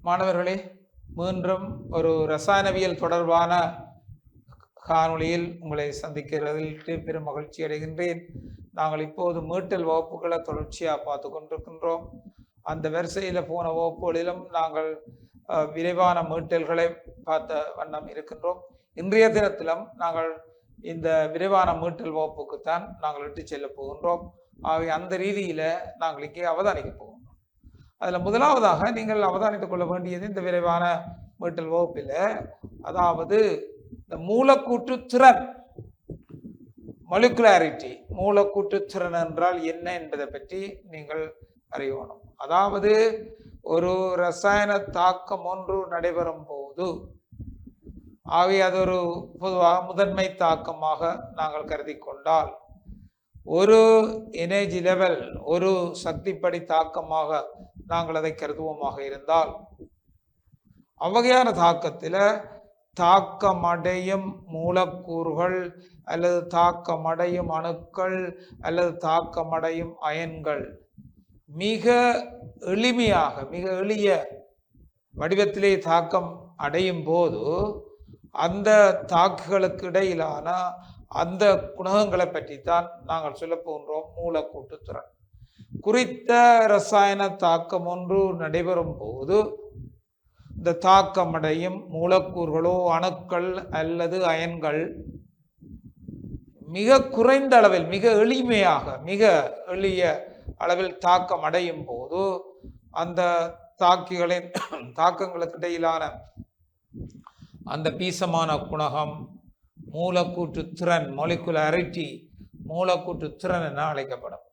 மாணவர்களே, மீண்டும் ஒரு ரசாயனவியல் தொடர்பான காணொளியில் உங்களை சந்திக்கிறதில் பெரும் மகிழ்ச்சி அடைகின்றேன். நாங்கள் இப்போது மீட்டல் வகுப்புகளை தொடர்ச்சியாக பார்த்து கொண்டிருக்கின்றோம். அந்த வரிசையில் போன வகுப்புகளிலும் நாங்கள் விரைவான மீட்டல்களை பார்த்த வண்ணம் இருக்கின்றோம். இன்றைய தினத்திலும் நாங்கள் இந்த விரைவான மீட்டல் வகுப்புக்குத்தான் நாங்கள் இட்டு செல்ல போகின்றோம். ஆகவே அந்த ரீதியில் நாங்கள் இங்கே அவதானிக்க போகின்றோம். அதில் முதலாவதாக நீங்கள் அவதானித்துக் கொள்ள வேண்டியது இந்த விரைவான மீட்டல் வகுப்பில், அதாவது இந்த மூலக்கூற்று திறன், மாலிகுலாரிட்டி. மூலக்கூற்று திறன் என்றால் என்ன என்பதை பற்றி நீங்கள் அறியணும். அதாவது ஒரு ரசாயன தாக்கம் ஒன்று நடைபெறும் போது, ஆகவே அது ஒரு பொதுவாக முதன்மை தாக்கமாக நாங்கள் கருதி கொண்டால், ஒரு எனர்ஜி லெவல், ஒரு சக்திப்படி தாக்கமாக நாங்கள் அதை கருதுவோமாக இருந்தால், அவ்வகையான தாக்கத்தில் தாக்கமடையும் மூலக்கூறுகள் அல்லது தாக்கமடையும் அணுக்கள் அல்லது தாக்கமடையும் அயன்கள் மிக எளிமையாக, மிக எளிய வடிவத்திலே தாக்கம் அடையும் போது அந்த தாக்குகளுக்கு இடையிலான அந்த குணகங்களை பற்றித்தான் நாங்கள் சொல்ல போகின்றோம். மூலக்கூற்று திறன் குறித்த ரசாயன தாக்கம் ஒன்று நடைபெறும் போது இந்த தாக்கமடையும் மூலக்கூறுகளோ அணுக்கள் அல்லது அயன்கள் மிக குறைந்த அளவில், மிக எளிமையாக, மிக எளிய அளவில் தாக்கம் அடையும் போது அந்த தாக்கங்களுக்கு இடையிலான அந்த பீசமான குணகம் மூலக்கூற்று திறன், மாலிகுலாரிட்டி, மூலக்கூற்று திறன் என அழைக்கப்படும்.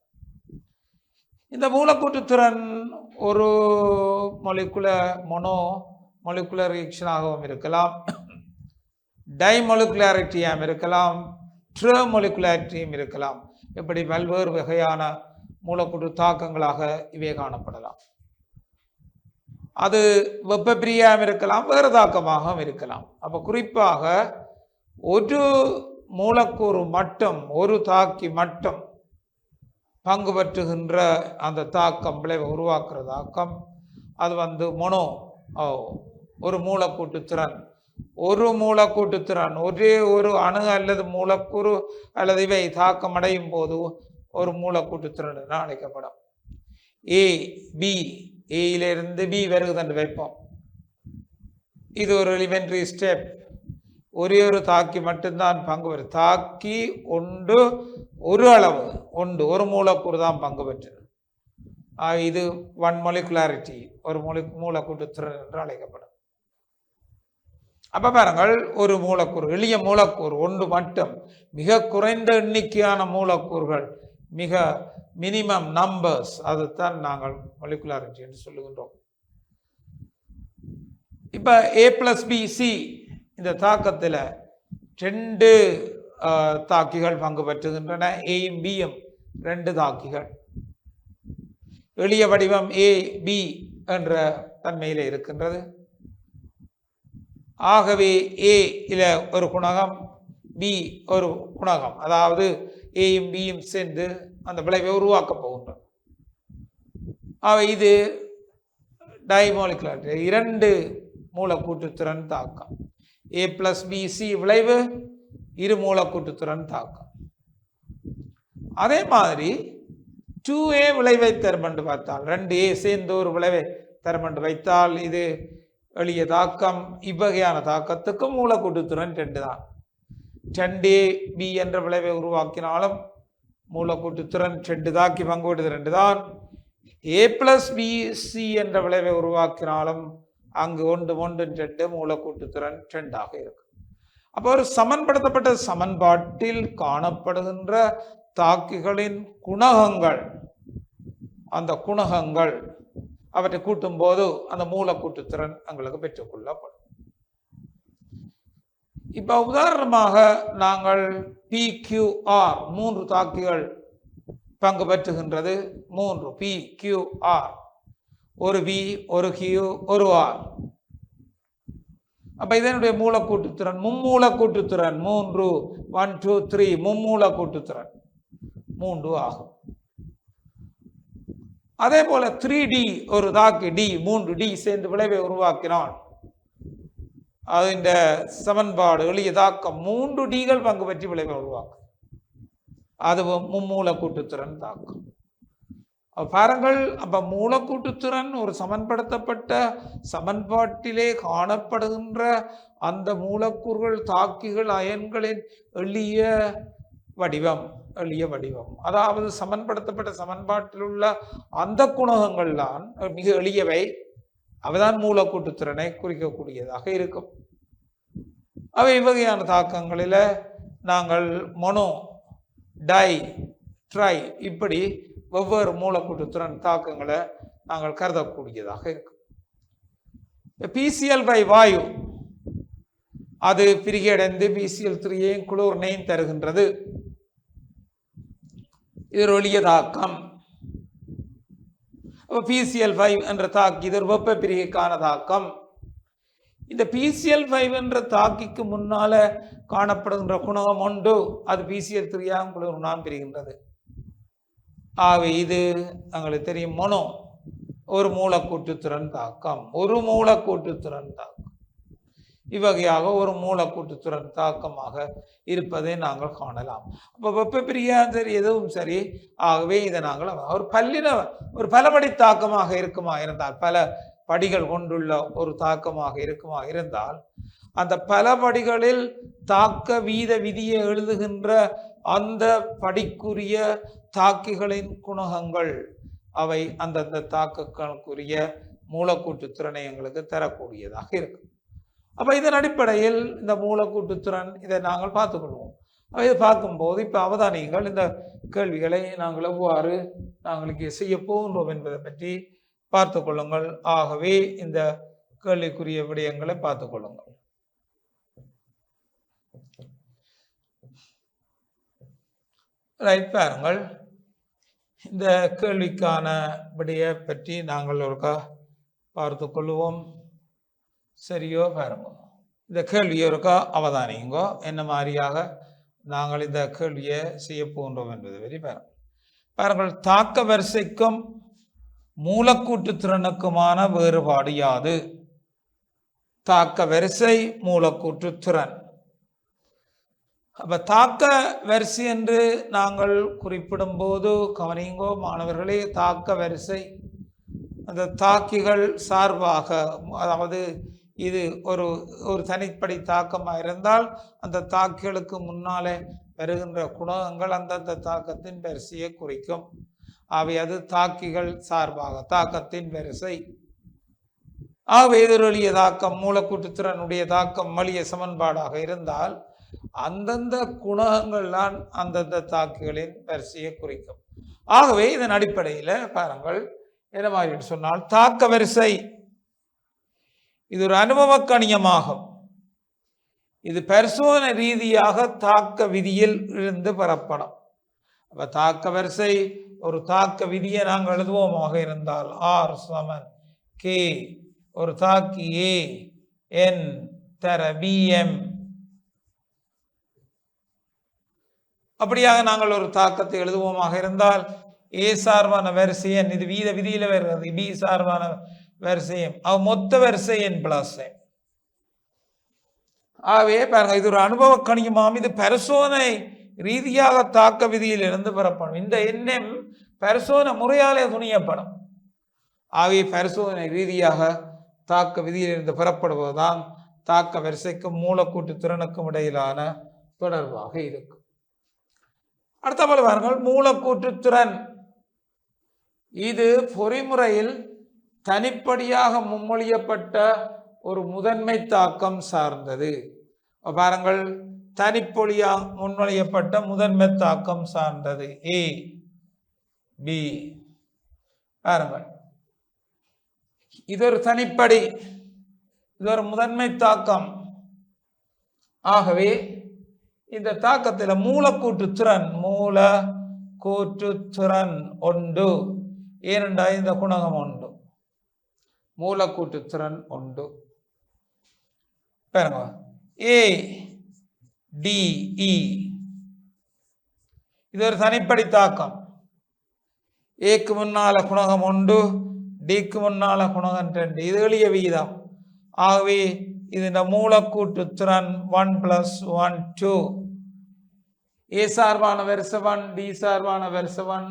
இந்த மூலக்கூற்று திறன் ஒரு மாலிகுலர் ரியாக்ஷனாகவும் இருக்கலாம், டைமாலிகுலாரிட்டியாகவும் இருக்கலாம், ட்ரிமாலிகுலாரிட்டியும் இருக்கலாம். இப்படி பல்வேறு வகையான மூலக்கூற்று தாக்கங்களாக இவை காணப்படலாம். அது வெப்பப்பிரியாகவும் இருக்கலாம், வேறு தாக்கமாகவும் இருக்கலாம். அப்போ குறிப்பாக ஒரு மூலக்கூறு மட்டும், ஒரு தாக்கி மட்டும் பங்கு பெற்றுகின்ற அந்த தாக்கம், விளைவை உருவாக்குற தாக்கம், அது ஒரு மூலக்கூட்டு திறன். ஒரு மூலக்கூட்டு திறன், ஒரே ஒரு அணு அல்லது மூலக்கூறு அல்லது இவை தாக்கம் அடையும் போது ஒரு மூலக்கூட்டு திறன் என அழைக்கப்படும். ஏயிலிருந்து பி வருகுதன்று வைப்போம். இது ஒரு எலிமெண்ட்ரி ஸ்டெப். ஒரே ஒரு தாக்கி மட்டும்தான் பங்கு பெறும். தாக்கி ஒன்று, ஒரு அளவு ஒன்று, ஒரு மூலக்கூறு தான் பங்கு பெற்றது. இது ஒன் மாலிகுலாரிட்டி, ஒரு மூலக்கூட்டு திறன் என்று அழைக்கப்படும். அப்ப பாருங்கள், ஒரு மூலக்கூறு, எளிய மூலக்கூறு ஒன்று மட்டும், மிக குறைந்த எண்ணிக்கையான மூலக்கூறுகள், மிக மினிமம் நம்பர்ஸ், அதுதான் நாங்கள் மாலிகுலாரிட்டி என்று சொல்லுகின்றோம். இப்ப A+B+C இந்த தாக்கத்தில் ரெண்டு தாக்கிகள் பங்கு பெற்றுகின்றன. ஏயும் பியும் ரெண்டு தாக்கிகள். எளிய வடிவம் AB என்ற தன்மையில் இருக்கின்றது. ஆகவே A இல ஒரு குணகம், B ஒரு குணகம், அதாவது ஏயும் பியும் சேர்ந்து அந்த விளைவை உருவாக்க போகின்றன. இது டைமாலிகுலாரிட்டி, இரண்டு மூலக்கூட்டு திறன் தாக்கம். A+BC விளைவு இரு மூலக்கூட்டு திறன் தாக்கம். அதே மாதிரி 2A விளைவை தரும் என்று பார்த்தால், 2A சேர்ந்து ஒரு விளைவை தரும் என்று வைத்தால், இது எளிய தாக்கம். இவ்வகையான தாக்கத்துக்கு மூலக்கூட்டு திறன் 2 தான். 2AB என்ற விளைவை உருவாக்கினாலும் மூலக்கூட்டு திறன் 2 தாக்கி பங்குபடுது 2 தான். A+BC என்ற விளைவை உருவாக்கினாலும் அங்கு 1 2 மூலக்கூட்டு திறன் 2 ஆக இருக்கும். அப்போ ஒரு சமன்படுத்தப்பட்ட சமன்பாட்டில் காணப்படுகின்ற தாக்கிகளின் குணகங்கள், அந்த குணகங்கள் அவற்றை கூட்டும் போது அந்த மூலக்கூட்டு திறன் எங்களுக்கு பெற்றுக்கொள்ளப்படும். இப்ப உதாரணமாக நாங்கள் PQR, 3 தாக்கிகள் பங்கு பெற்றுகின்றது. 3 PQR, ஒரு V, ஒரு Q, ஒரு R. அப்ப இதனுடைய மூலக்கூட்டு திறன், மும்மூலக்கூட்டு திறன் 3, 1 2 3 மும்மூலக்கூட்டு திறன் 3 ஆகும். அதே போல 3D ஒரு தாக்கி D 3D சேர்ந்து விளைவை உருவாக்கினால் അതിന്റെ சமன்பாடு எளிய தாக்கம் 3Dகள் பங்கு பெற்று விளைவை உருவாக்கும். அதுவும் மும்மூலக்கூட்டுத்திறன் தாக்கம். பாருங்கள், அப்ப மூலக்கூட்டுத்திறன் ஒரு சமன்படுத்தப்பட்ட சமன்பாட்டிலே காணப்படுகின்ற அந்த மூலக்கூறுகள் தாக்கிகள் அயன்களின் எளிய வடிவம். அதாவது சமன்படுத்தப்பட்ட சமன்பாட்டில் உள்ள அந்த குணகங்கள் தான் மிக எளியவை. அவைதான் மூலக்கூட்டுத்திறனை குறிக்கக்கூடியதாக இருக்கும். அவை இவ்வகையான தாக்கங்களில் நாங்கள் மொனோ, டை, ட்ரை இப்படி வெவ்வேறு மூலக்கூட்டுத்திறன் தாக்கங்களை நாங்கள் கருதக்கூடியதாக இருக்கும். பிசிஎல் பை வாயு அது பிரிகையடைந்து பிசிஎல்3 குளோரினையும் தருகின்றது. இது ஒரு எளிய தாக்கம். பிசிஎல்5 என்ற தாக்கி இது ஒரு வெப்ப பிரிகைக்கான தாக்கம். இந்த பிசிஎல்5 என்ற தாக்கிக்கு முன்னால காணப்படுகின்ற குணகம் ஒன்று, அது பிசிஎல்3 குளோரினாக பிரிகின்றது. ஆகவே இது எங்களுக்கு தெரியும் மொனோ, ஒரு மூலக்கூட்டுத்திறன் தாக்கம். இவ்வகையாக ஒரு மூலக்கூட்டுத்திறன் தாக்கமாக இருப்பதை நாங்கள் காணலாம். அப்போ வெப்ப பிரிகையும் சரி எதுவும் சரி, ஆகவே இதை நாங்கள் ஒரு பலபடி தாக்கமாக இருக்குமா இருந்தால், பல படிகள் கொண்டுள்ள ஒரு தாக்கமாக இருக்குமா இருந்தால், அந்த பல படிகளில் தாக்க வீத விதியை எழுதுகின்ற அந்த படிக்குரிய தாக்கிகளின் குணகங்கள் அவை அந்தந்த தாக்கங்களுக்குரிய மூலக்கூட்டுத்திறனை எங்களுக்கு தரக்கூடியதாக இருக்கும். அப்போ இதன் அடிப்படையில் இந்த மூலக்கூட்டுத்திறன் இதை நாங்கள் பார்த்துக்கொள்வோம். இதை பார்க்கும்போது இப்போ அவதானியங்கள் இந்த கேள்விகளை நாங்கள் எவ்வாறு நாங்கள் இங்கே செய்ய போகின்றோம் என்பதை பற்றி பார்த்து கொள்ளுங்கள். ஆகவே இந்த கேள்விக்குரிய விடயங்களை பார்த்து கொள்ளுங்கள். ரைட், பாருங்கள், இந்த கேள்விக்கான விடையை பற்றி நாங்கள் ஒருக்கா பார்த்து கொள்வோம். சரியோ? பாருங்க, இந்த கேள்வியை ஒருக்கா அவதானிங்கோ, என்ன மாதிரியாக நாங்கள் இந்த கேள்வியை செய்ய போகின்றோம் என்பதை பற்றி பாருங்கள். தாக்க வரிசைக்கும் மூலக்கூட்டுத்திறனுக்குமான வேறுபாடு யாது? தாக்க வரிசை, மூலக்கூட்டுத்திறன். அப்ப தாக்க வரிசை என்று நாங்கள் குறிப்பிடும் போது கவனிங்கோ மாணவர்களே, தாக்க வரிசை அந்த தாக்கிகள் சார்பாக, அதாவது இது ஒரு தனிப்படை தாக்கமாக இருந்தால் அந்த தாக்கிகளுக்கு முன்னாலே வருகின்ற குணகங்கள் அந்தந்த தாக்கத்தின் வரிசையை குறிக்கும். அவை அது தாக்கிகள் சார்பாக தாக்கத்தின் வரிசை. ஆகவே எதிரொலிய தாக்கம் மூலக்கூட்டுத்திறனுடைய தாக்கம் வலிய சமன்பாடாக இருந்தால் அந்தந்த குணகங்கள் தான் அந்தந்த தாக்கிகளின் வரிசையை குறிக்கும். ஆகவே இதன் அடிப்படையில் பாருங்கள், என்ன மாதிரி சொன்னால், தாக்க வரிசை இது ஒரு அனுபவ கணியமாகும். இது பரிசோதனை ரீதியாக தாக்க விதியில் இருந்து பெறப்படும். அப்ப தாக்க வரிசை ஒரு தாக்க விதியை நாங்கள் எழுதுவோமாக இருந்தால் R சமன் K, ஒரு தாக்கி A N தர BM, அப்படியாக நாங்கள் ஒரு தாக்கத்தை எழுதுவோமாக இருந்தால் A சார்பான வரிசையன், இது வீத விதியில வருகிறது, B சார்பான வரிசையும் மொத்த வரிசையின் பிளஸ். ஆகவே பாருங்க, இது ஒரு அனுபவ கணியமாம். இது பரிசோதனை ரீதியாக தாக்க விதியில் இருந்து பெறப்படும். இந்த எண்ணம் பரிசோதனை முறையாலே துணியப்படும். ஆகவே பரிசோதனை ரீதியாக தாக்க விதியில் இருந்து பெறப்படுவதுதான் தாக்க வரிசைக்கும் மூலக்கூட்டு திறனுக்கும் இடையிலான தொடர்பாக இருக்கும். அடுத்த பாருங்கள், மூலக்கூட்டு திறன் இது பொறிமுறையில் தனிப்படியாக முன்மொழியப்பட்ட ஒரு முதன்மை தாக்கம் சார்ந்தது. பாருங்கள், தனிப்பொழியா முன்மொழியப்பட்ட முதன்மை தாக்கம் சார்ந்தது A B. பாருங்கள், இது ஒரு தனிப்படி, இது ஒரு முதன்மை தாக்கம். ஆகவே இந்த தாக்கத்தில் மூலக்கூட்டு திறன் ஒன்று. ஏனென்றா இந்த குணகம் உண்டு, மூலக்கூட்டு திறன் உண்டு. பாருங்க, A D E இது ஒரு தனிப்படி தாக்கம். ஏக்கு முன்னால குணகம் 1, டிக்கு முன்னால குணகம் 2. இது எளிய வீதம். ஆகவே இதன் மூலக்கூட்டு திறன் 1 + 1 2. ஏ சார்பான வரிசை 1, டி சார்பான வரிசை 1,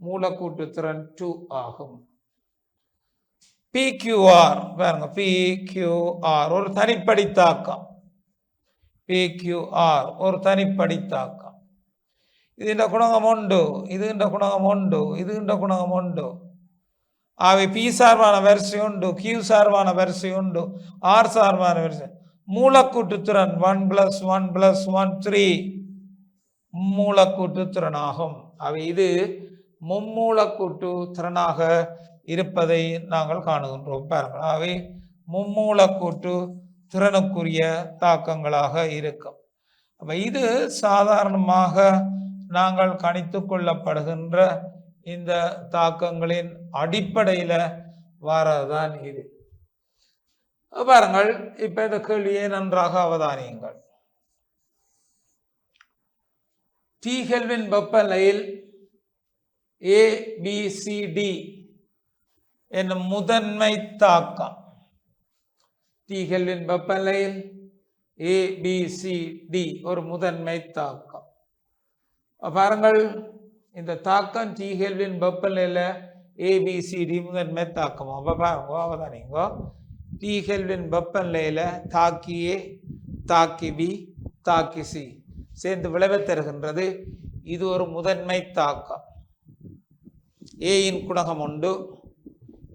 மூலக்கூட்டு திறன் 2 ஆகும். PQR பாருங்க, PQR ஒரு தனிப்படி தாக்கம். PQR ஒரு தனிப்படி தாக்கம். இதுண்ட குணகம் 1, இதுண்ட குணகம் 1, இதுண்ட குணகம் 1. ஆகவே பி சார்பான வரிசை உண்டு, கியூ சார்பான வரிசை உண்டு, ஆர் சார்பான வரிசை. மூலக்கூட்டு திறன் 1 + 1 + 1 3 மூலக்கூட்டு திறனாகும். அவை இது மும்மூலக்கூட்டு திறனாக இருப்பதை நாங்கள் காணுகின்றோம். பாருங்கள், அவை மும்மூலக்கூட்டு திறனுக்குரிய தாக்கங்களாக இருக்கும். அப்ப இது சாதாரணமாக நாங்கள் கணித்து கொள்ளப்படுகின்ற இந்த தாக்கங்களின் அடிப்படையில வரதான் இது. பாருங்கள், இப்ப இந்த கேள்வியை நன்றாக அவதானியுங்கள். T கெல்வின் வெப்பநிலையில் ABCD என்னும் முதன்மை தாக்கம். T கெல்வின் வெப்பநிலையில் ABCD ஒரு முதன்மை தாக்கம். பாருங்கள், இந்த தாக்கம் T கெல்வின் வெப்பநிலையில ABCD முதன்மை தாக்கம். பாருங்க, அவதானிங்க. T கெல்வின் வெப்பநிலையில தாக்கி A, தாக்கி B, தாக்கி C சேர்ந்து விளைவை தருகின்றது. இது ஒரு முதன்மை தாக்கம். ஏயின் குணகம் 1,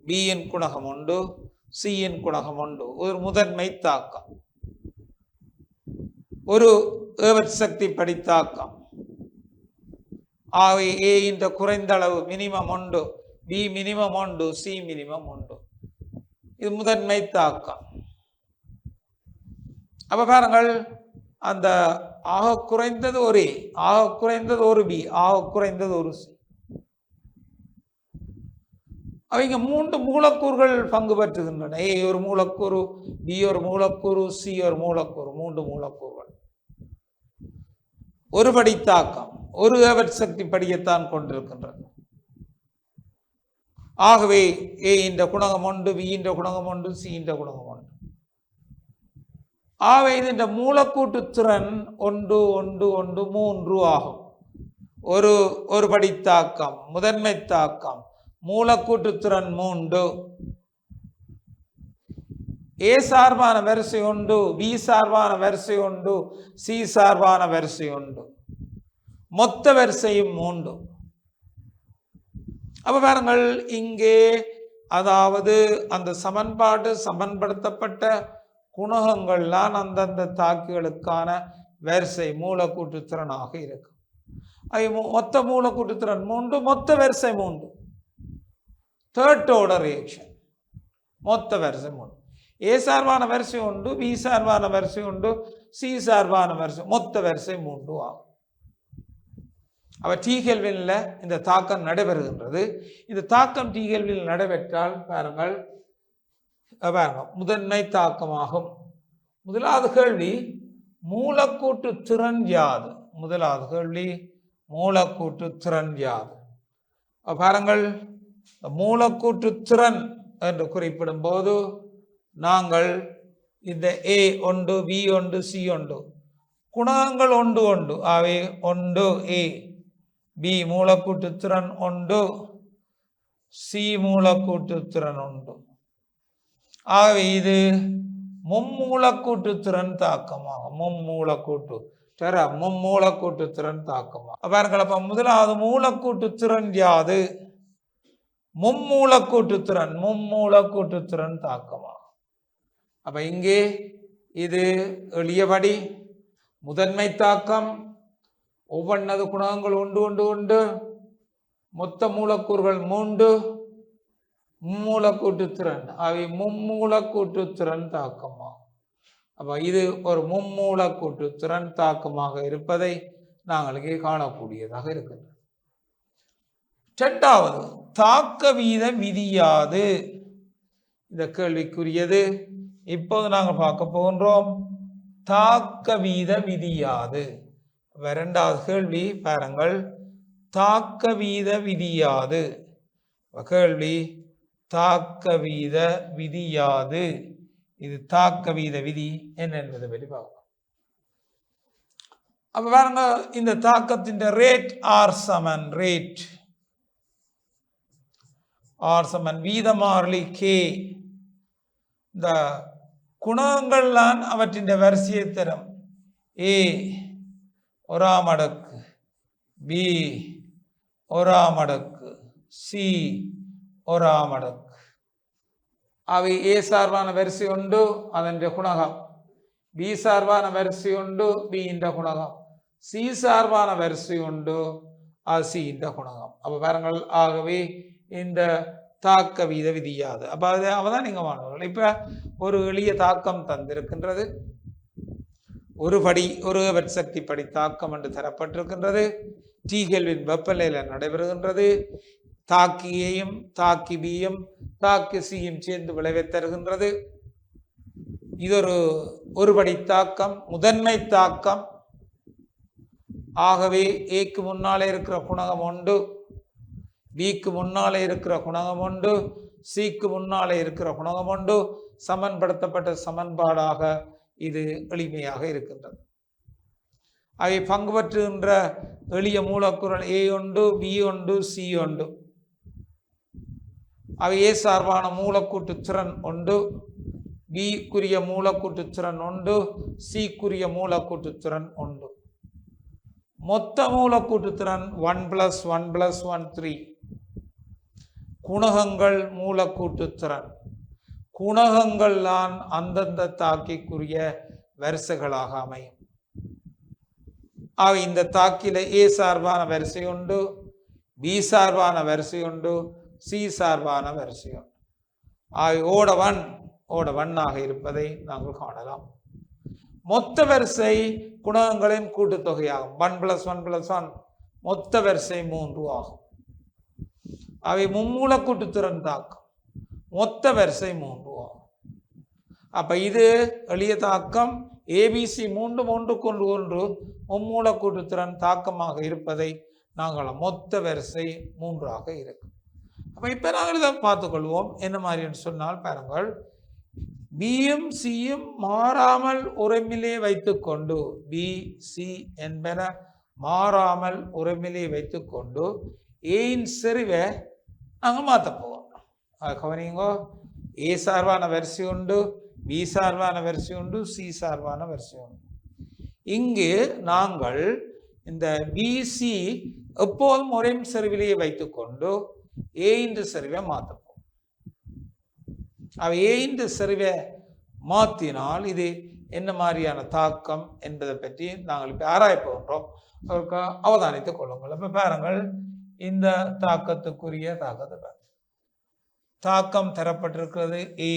பியின் குணகம் 1, சியின் குணகம் 1 ஒரு முதன்மை தாக்கம். ஒரு ஏவற் சக்தி படி தாக்கம். ஆகவே ஏ என்ற குறைந்த அளவு minimum 1, B minimum 1, C minimum 1. இது முதன்மை தாக்கம். அப்ப பாருங்கள், அந்த ஆக குறைந்தது ஒரு ஏ, ஆக குறைந்தது ஒரு பி, ஆக குறைந்தது ஒரு சி. அவங்க 3 மூலக்கூறுகள் பங்கு பெற்றுகின்றன. ஏ ஒரு மூலக்கூறு, பி ஒரு மூலக்கூறு, சி ஒரு மூலக்கூறு, 3 மூலக்கூறுகள். ஒரு படி தாக்கம், ஒரு ஏவற் சக்தி படியத்தான் கொண்டிருக்கின்றது. ஆகவே ஏ என்ற குணகம் 1, பி என்ற குணகம் 1, சி என்ற குணகம் 1. ஆகவே இந்த மூலக்கூட்டு திறன் 1 1 1 3 ஆகும். ஒரு படி தாக்கம், முதன்மை தாக்கம், மூலக்கூட்டு திறன் 3. ஏ சார்பான வரிசை 1, பி சார்பான வரிசை 1, சி சார்பான வரிசை 1, மொத்த வரிசையும் 3. அப்ப பாருங்கள், இங்கே அதாவது அந்த சமன்பாடு சமன்படுத்தப்பட்ட குணகங்கள்லாம் அந்தந்த தாக்கிகளுக்கான வரிசை மூலக்கூட்டு திறனாக இருக்கும். மொத்த மூலக்கூட்டு திறன் 3, மொத்த வரிசை 3. தேர்ட் ஆர்டர் ரியாக்ஷன், மொத்த வரிசை 3. ஏ சார்பான வரிசை 1, பி சார்பான வரிசை 1, சி சார்பான வரிசை, மொத்த வரிசை 3 ஆகும். அவ T கெல்வின்ல இந்த தாக்கம் நடைபெறுகின்றது. இந்த தாக்கம் T கெல்வின் நடைபெற்றால் பாருங்கள், முதன்மை தாக்கமாகும். முதலாவது கேள்வி, மூலக்கூட்டு திறன் யாது? முதலாவது கேள்வி, மூலக்கூட்டு திறன் யாது? பாருங்கள், மூலக்கூட்டு திறன் என்று குறிப்பிடும் போது நாங்கள் இந்த A1, B1, C1 குணகங்கள் 1 1. அவை 1 A, B மூலக்கூட்டு திறன் 1, C மூலக்கூட்டு திறன் 1. ஆகவே இது மும்மூலக்கூட்டு திறன் தாக்கமாகும். மும்மூலக்கூட்டு திறன் தாக்கமாகும். பாருங்கள், அப்ப முதலாவது மூலக்கூட்டு திறன் யாது? மும்மூலக்கூட்டு திறன் தாக்கமாகும். அப்ப இங்கே இது எளியபடி முதன்மை தாக்கம், ஒவ்வொன்னது குணகங்கள் 1 1 1, மொத்த மூலக்கூறுகள் 3, மும்மூலக்கூட்டு திறன். அவை மும்மூலக்கூட்டு திறன் தாக்கமாகும். அப்ப இது ஒரு மும்மூலக்கூட்டு திறன் தாக்கமாக இருப்பதை நாங்கள் இங்கே காணக்கூடியதாக இருக்கிறது. இரண்டாவது, தாக்க வீத விதியாது? இந்த கேள்விக்குரியது. இப்போது நாங்கள் பார்க்க போகின்றோம் தாக்க வீத விதியாது. இரண்டாவது கேள்வி பாருங்கள், தாக்க வீத விதியாது. கேள்வி, தாக்க வீத விதி யாது? இது தாக்க வீத விதி என்ன என்பதை பற்றி பார்க்கலாம். அப்ப பாருங்க, இந்த தாக்கத்தின் ரேட் ஆர் சமன் வீதமாறிலி கே. இந்த குணகங்கள்லாம் அவற்றின் வரிசையை தரும். ஏ ஒராம் அடுக்கு, பி ஒராம் அடுக்கு, சி ஒராம் அடுக்கு. அவை ஏ சார்பான வரிசை உண்டு, அதன் குணகம். பி சார்பான வரிசை உண்டு, பி இந்த குணகம். சி சார்பான வரிசை உண்டு, அது சி இந்த குணகம். அப்ப பாருங்கள், ஆகவே இந்த தாக்க வீத விதியாது. அப்ப அது அவதான் நீங்க மாணவர்கள். இப்ப ஒரு எளிய தாக்கம் தந்திருக்கின்றது. ஒரு வெட்சக்தி படி தாக்கம் என்று தரப்பட்டிருக்கின்றது. டீகெல்வின் வெப்பநிலையில் நடைபெறுகின்றது. தாக்கி ஏயும் தாக்கி பியும் தாக்கி சியும் சேர்ந்து விளைவை தருகின்றது. இது ஒரு படி தாக்கம், முதன்மை தாக்கம். ஆகவே ஏக்கு முன்னாலே இருக்கிற குணகம் உண்டு, பிக்கு முன்னாலே இருக்கிற குணகம் உண்டு, சிக்கு முன்னாலே இருக்கிற குணகம் உண்டு. சமன்படுத்தப்பட்ட சமன்பாடாக இது எளிமையாக இருக்கின்றது. அவை பங்கு பற்றுகின்ற எளிய மூலக்கூறுகள் ஏ உண்டு, பி உண்டு, சி உண்டு. அவை ஏ சார்பான மூலக்கூட்டு திறன் உண்டு, பிக்குரிய மூலக்கூட்டு திறன் உண்டு, சிக்குரிய மூலக்கூட்டு திறன் உண்டு. மொத்த மூலக்கூட்டு திறன் 1+1+1 3. குணகங்கள் மூலக்கூட்டு திறன். குணகங்கள் தான் அந்தந்த தாக்கிக்குரிய வரிசைகளாக அமையும். அவை இந்த தாக்கில ஏ சார்பான வரிசை உண்டு, பி சார்பான வரிசை உண்டு, சி சார்பான வரிசை உண்டு. அவை ஓட1 இருப்பதை நாங்கள் காணலாம். மொத்த வரிசை குணகங்களின் கூட்டுத்தொகையாகும். 1+1+1 மொத்த வரிசை 3 ஆகும். அவை மும்மூலக்கூட்டு திறன் தாக்கம், மொத்த வரிசை 3 ஆகும். அப்ப இது எளிய தாக்கம். ஏபிசி 3 1 மும்மூலக்கூட்டு திறன் தாக்கமாக இருப்பதை நாங்கள் மொத்த வரிசை 3 இருக்கு. அப்ப இப்ப நாங்கள் இதை பார்த்துக்கொள்வோம். என்ன மாதிரி சொன்னால் பாருங்கள், பியும் சியும் மாறாமல் உரைமிலே வைத்துக்கொண்டு, பி சி என்பன மாறாமல் உரைமிலே வைத்துக்கொண்டு ஏயின் செறிவை நாங்கள் மாற்ற போவோம். கவனிங்கோ, ஏ சார்பான வரிசை உண்டு, பி சார்பான வரிசை உண்டு, சி சார்பான வரிசை உண்டு. இங்கு நாங்கள் இந்த பிசி எப்போதும் ஒரே செறிவிலேயே வைத்துக்கொண்டு ஏ இன்று செறிவை மாற்றப்போம். அவை ஏ இன்று செறிவை மாற்றினால் இது என்ன மாதிரியான தாக்கம் என்பதை பற்றி நாங்கள் இப்போ ஆராய போகின்றோம். அதற்கு அவதானித்துக் கொள்ளுங்கள். இப்போ பாருங்கள், இந்த தாக்கத்துக்குரிய தாக்கத்தை தாக்கம் தரப்பட்டிருக்கிறது. ஏ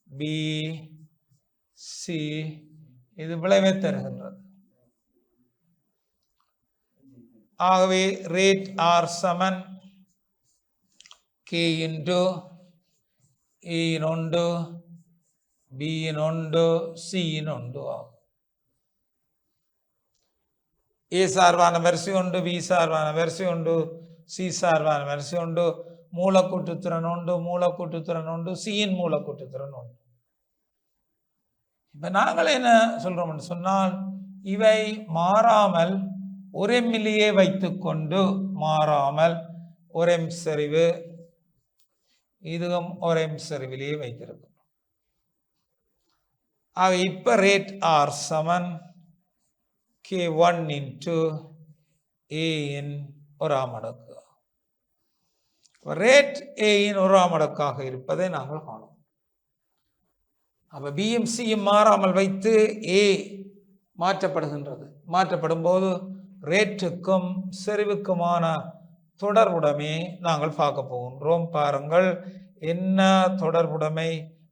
பி சி, இது விளைவை தருகின்றது. ஆகவே ரேட் ஆர் சமன் கே இன்டு ஏயின் உண்டு, பியின் உண்டு, சியின் உண்டு ஆகும். ஏ சார்பான வரிசை உண்டு, பி சார்பான வரிசை உண்டு, சி சார்பான வரிசை உண்டு, மூலக்கூட்டுத்திறன் உண்டு, சியின் மூலக்கூட்டுத்திறன் உண்டு. இப்ப நாங்கள் என்ன சொல்றோம் சொன்னால், இவை மாறாமல் ஒரே மில்லியே வைத்துக்கொண்டு, மாறாமல் ஒரே செறிவு, இதுவும் ஒரே செறிவிலேயே வைத்திருக்கும். ஆக இப்ப ரேட் ஆர் சமன் K1 இன்டு ஏயின் ஒராம் மடக்கு. ரேட் ஏயின் ஒராம் மடக்காக இருப்பதை நாங்கள் காணும். அப்ப பியும் சியும் மாறாமல் வைத்து ஏ மாற்றப்படுகின்றது. மாற்றப்படும் போது ரேட்டுக்கும் செறிவுக்குமான தொடர்புடைமை நாங்கள் பார்க்க போகின்றோம். பாருங்கள், என்ன தொடர்புடைமை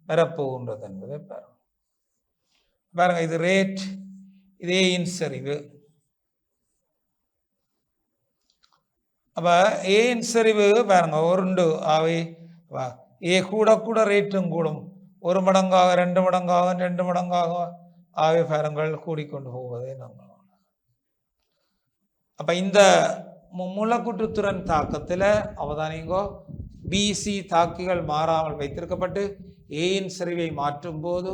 பெறப்போகின்றது என்பதை பாருங்க. இது ரேட், இது ஏயின் செறிவு. அப்ப ஏயின் செறிவு பாருங்க உருண்டு. அவை ஏ கூட ரேட்டும் கூடும். 1 மடங்காக 2 மடங்காக 2 மடங்காக ஆகவே பாருங்கள் கூடிக்கொண்டு போவதை நாங்கள். அப்ப இந்த மூலக்கூற்றுத்திறன் தாக்கத்தில் அவதானிங்கோ பிசி தாக்கிகள் மாறாமல் வைத்திருக்கப்பட்டு ஏயின் செறிவை மாற்றும் போது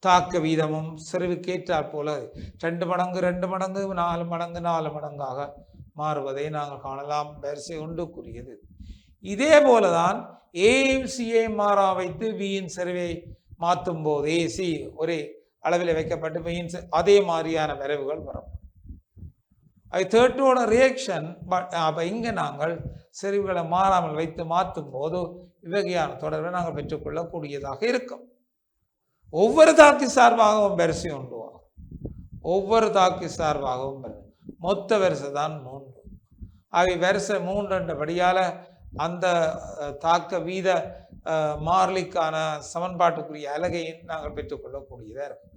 தாக்க வீதமும் செறிவுக்கேற்றாற் போல 2 மடங்கு 4 மடங்கு 4 மடங்காக மாறுவதை நாங்கள் காணலாம். வரிசை ஒன்றுக்குரியது. இதே போலதான் ஏயும் சியையும் மாறா வைத்து வியின் செறிவை மாற்றும் போது ஏசி ஒரே அளவில் வைக்கப்பட்டு வியின் அதே மாதிரியான விரைவுகள் வரும். அது தேர்ட்டோட ரியாக்ஷன். அப்போ இங்கே நாங்கள் செறிவுகளை மாறாமல் வைத்து மாற்றும் போது இவ்வகையான தொடர்பை நாங்கள் பெற்றுக்கொள்ளக்கூடியதாக இருக்கும். ஒவ்வொரு தாக்கி சார்பாகவும் வரிசை உண்டு. ஒவ்வொரு தாக்கி சார்பாகவும் மொத்த வரிசை தான் 3. அவை வரிசை 3 என்றபடியால் அந்த தாக்க வீத மாறிலிக்கான சமன்பாட்டுக்குரிய அலகையை நாங்கள் பெற்றுக்கொள்ளக்கூடியதாக இருக்கும்.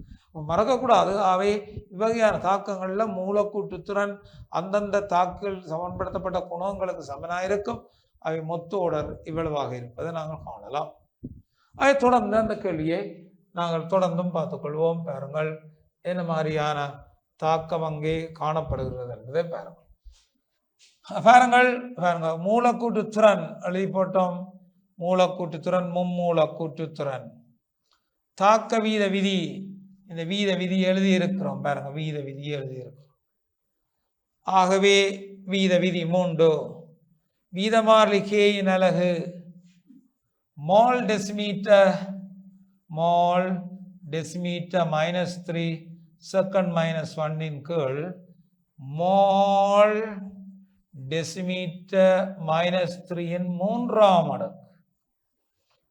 மறக்கக்கூடாது, அவை இவ்வகையான தாக்கங்களில் மூலக்கூற்றுத்திறன் அந்தந்த தாக்குகள் சமன்படுத்தப்பட்ட குணங்களுக்கு சமனாக இருக்கும். அவை மொத்த தொடர் இவ்வளவாக இருப்பதை நாங்கள் காணலாம். அதை தொடர்ந்து அந்த கேள்வியை நாங்கள் தொடர்ந்தும் பார்த்துக்கொள்வோம். பாருங்கள், என்ன மாதிரியான தாக்கம் அங்கே காணப்படுகிறது என்பதை பாருங்கள். பாருங்கள் மூலக்கூற்றுத்திறன் எழுதி போட்டோம். மூலக்கூற்றுத்திறன் மும்மூலக்கூற்றுத்திறன் தாக்க வீத விதி. இந்த வீத விதி எழுதியிருக்கிறோம். பாருங்க, வீத விதி எழுதியிருக்கிறோம். ஆகவே வீத விதி 3. வீத மாறிலி கேயின் அலகு மோல் டெசிமீட்டர் -3 செகண்ட் -1 இன் கீழ் மோல் டெசிமீட்டர் -3 இன் 3ஆம் மடங்கு.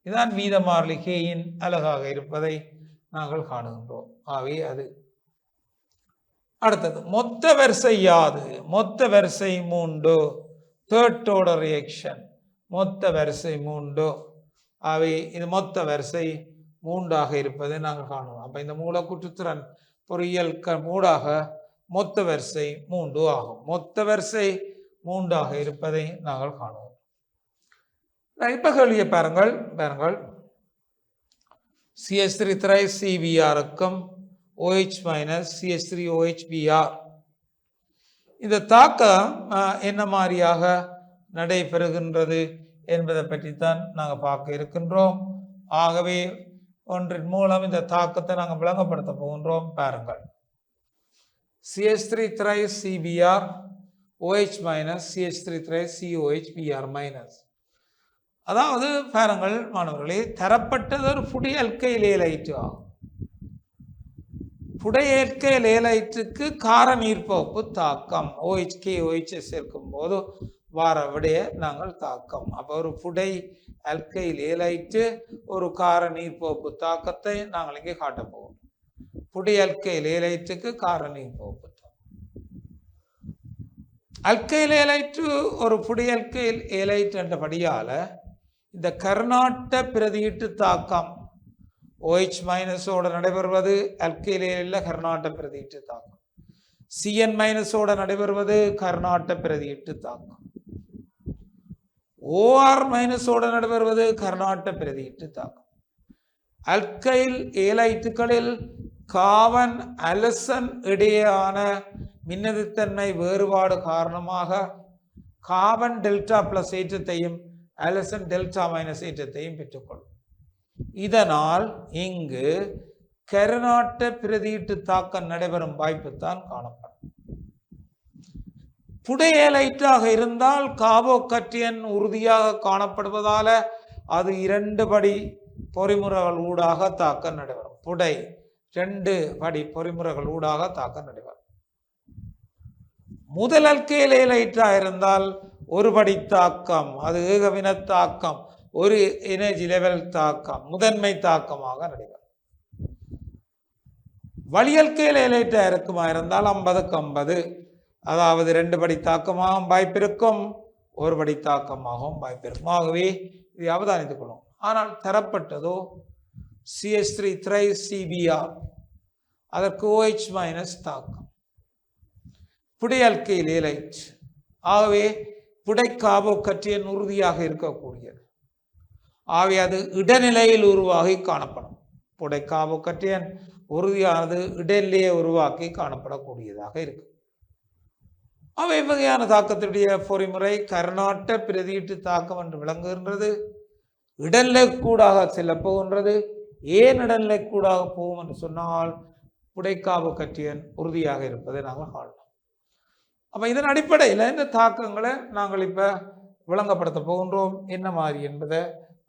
இதுதான் வீத மாறிலி கேயின் அலகாக இருப்பதை நாங்கள் காணுகின்றோம். ஆகவே அது அடுத்தது மொத்த வரிசை யாது? மொத்த வரிசை 3. தேர்ட் ஆர்டர் ரியாக்ஷன் மொத்த வரிசை 3. ஆகவே இது மொத்த வரிசை 3ஆக இருப்பதை நாங்கள் காணுவோம். அப்போ இந்த மூலக்கூற்றுத்திறன் பொறியியல் மூடாக மொத்த வரிசை 3 ஆகும். மொத்த வரிசை 3ஆக இருப்பதை நாங்கள் காணுவோம். இப்ப கேள்வியை பாருங்கள். CH3 CBRக்கும் OH CH3OH Br இந்த தாக்கம் என்ன மாதிரியாக நடைபெறுகின்றது என்பதை பற்றித்தான் நாங்கள் பார்க்க இருக்கின்றோம். ஆகவே ஒன்றின் மூலம் இந்த தாக்கத்தை நாங்கள் விளங்கப்படுத்த போகின்றோம். பாருங்கள், CH3 CBr OH CH3 COH Br அதாவது பாருங்கள் மாணவர்களே, தரப்பட்டது ஒரு புடை அல்கைல் ஏலைட்டு ஆகும். புடை அல்கைல் ஏலைட்டுக்கு கார நீர்ப்பகுப்பு தாக்கம் OH சேர்க்கும் போது வார விடைய நாங்கள் தாக்கம். அப்போ ஒரு புடை அல்கைல் ஏலைட்டு ஒரு கார நீர்ப்பகுப்பு தாக்கத்தை நாங்கள் இங்கே காட்டப் போவோம். புடை அல்கைல் ஏலைட்டுக்கு கார நீர்ப்பகுப்பு அல்கைல் ஏலைட்டு ஒரு புடை அல்கைல் ஏலைட்டு என்றபடியால இந்த கர்நாட்ட பிரதியீட்டு தாக்கம் OH- ஓட நடைபெறுவது அல்கைலில் கர்நாட்ட பிரதியீட்டு தாக்கம். CN- ஓட நடைபெறுவது கர்நாட்ட பிரதியீட்டு தாக்கம். OR- ஓட நடைபெறுவது கர்நாட்ட பிரதியீட்டு தாக்கம். அல்கைல் ஏலைட்டுகளில் காவன் அலசன் இடையேயான மின்னதித்தன்மை வேறுபாடு காரணமாக காபன் டெல்டா பிளஸ் ஏற்றத்தையும் அலசன் டெல்டா மைனஸ் ஏற்றத்தையும் பெற்றுக்கொள்ளும். இதனால் இங்கு கர்நாட்ட பிரதியீட்டு தாக்கம் நடைபெறும் வாய்ப்பு தான் காணப்படும். புடை ஏலைட்டாக இருந்தால் கார்போகேட்டையன் உறுதியாக காணப்படுவதால அது 2 படி பொறிமுறைகள் ஊடாக தாக்கம் நடைபெறும். புடை 2 படி பொறிமுறைகள் ஊடாக தாக்கம் நடைபெறும். முதல் அல்கைல் ஏலைட்டாக இருந்தால் ஒரு படி தாக்கம், அது ஏகவின தாக்கம், ஒரு எனர்ஜி லெவல் தாக்கம், முதன்மை தாக்கமாக நடைபெறும். வழியல்கையில் ஏலைட்டா இருக்குமா இருந்தால் 50க்கு 50, அதாவது 2 படி தாக்கமாகவும் வாய்ப்பிருக்கும், ஒரு படி தாக்கமாகவும் வாய்ப்பிருக்கும். ஆகவே இதை அவதானித்துக் கொள்ளும். ஆனால் தரப்பட்டதோ CH3 CBr அதற்கு OH- தாக்கம், புடை அல்கைல் ஏலைட். ஆகவே புடை கார்போகேட்டையன் உறுதியாக இருக்கக்கூடியது. ஆகவே அது இடைநிலையில் உருவாகி காணப்படும். புடை கார்போகேட்டையன் உறுதியானது இடைநிலையை உருவாக்கி காணப்படக்கூடியதாக இருக்கு. அவை வகையான தாக்கத்துடைய பொறிமுறை கர்நாட்ட பிரதியீட்டு தாக்கம் என்று விளங்குகின்றது. இடநிலைக்கூடாக செல்ல போகின்றது. ஏன் இடநிலைக்கூடாக போகும் என்று சொன்னால் புடைக்காவு கட்டியன் உறுதியாக இருப்பதை நாங்கள் காணலாம். அப்ப இதன் அடிப்படையில் இந்த தாக்கங்களை நாங்கள் இப்ப விளங்கப்படுத்த போகின்றோம் என்ன மாதிரி என்பதை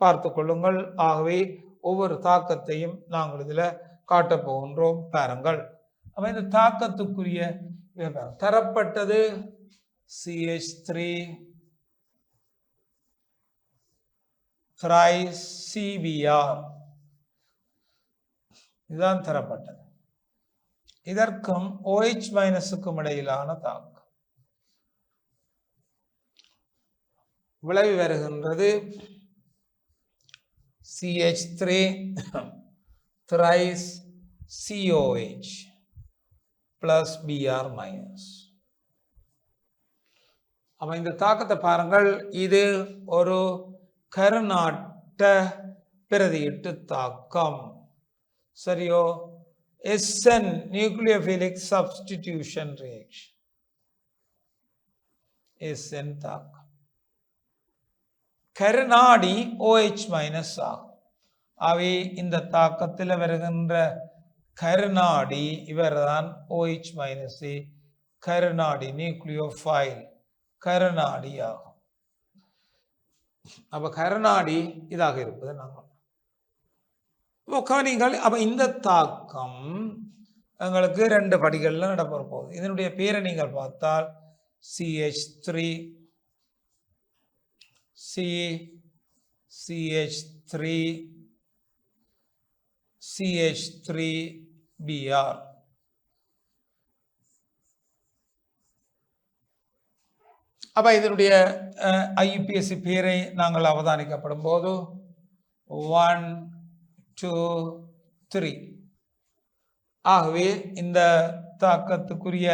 பார்த்து கொள்ளுங்கள். ஆகவே ஒவ்வொரு தாக்கத்தையும் நாங்கள் இதுல காட்டப் போகின்றோம் பாருங்கள். அப்ப இந்த தாக்கத்துக்குரிய தரப்பட்டது CH3 thrice CBr இதுதான் தரப்பட்டது. இதற்கும் OH மைனஸுக்கும் இடையிலான தாக்கம் விளைவு வருகின்றது. CH3 thrice COH plus Br minus. அப்ப இந்த தாக்கத்தை பாருங்கள். இது ஒரு கர்நாட்ட பிரதியீட்டு தாக்கம். சரியோ? SN nucleophilic substitution reaction. SN தாக்கம். கருநாடி OH மைனஸ் ஆகும். அவை இந்த தாக்கத்தில் வருகின்ற கருநாடி இவர்தான் OH மைனஸ் கருநாடி நியூக்ளியோஃபைல் கருநாடி ஆகும். அப்ப கருநாடி இதாக இருப்பது நாங்கள் கவனிங்கள். அப்ப இந்த தாக்கம் எங்களுக்கு 2 படிகள்ல நடைபெற போகுது. இதனுடைய பேரை நீங்கள் பார்த்தால் CH3 CH3Br. அப்ப இதனுடைய IUPAC பேரை நாங்கள் அவதானிக்கப்படும் போது 1 2 3. ஆகவே இந்த தாக்கத்துக்குரிய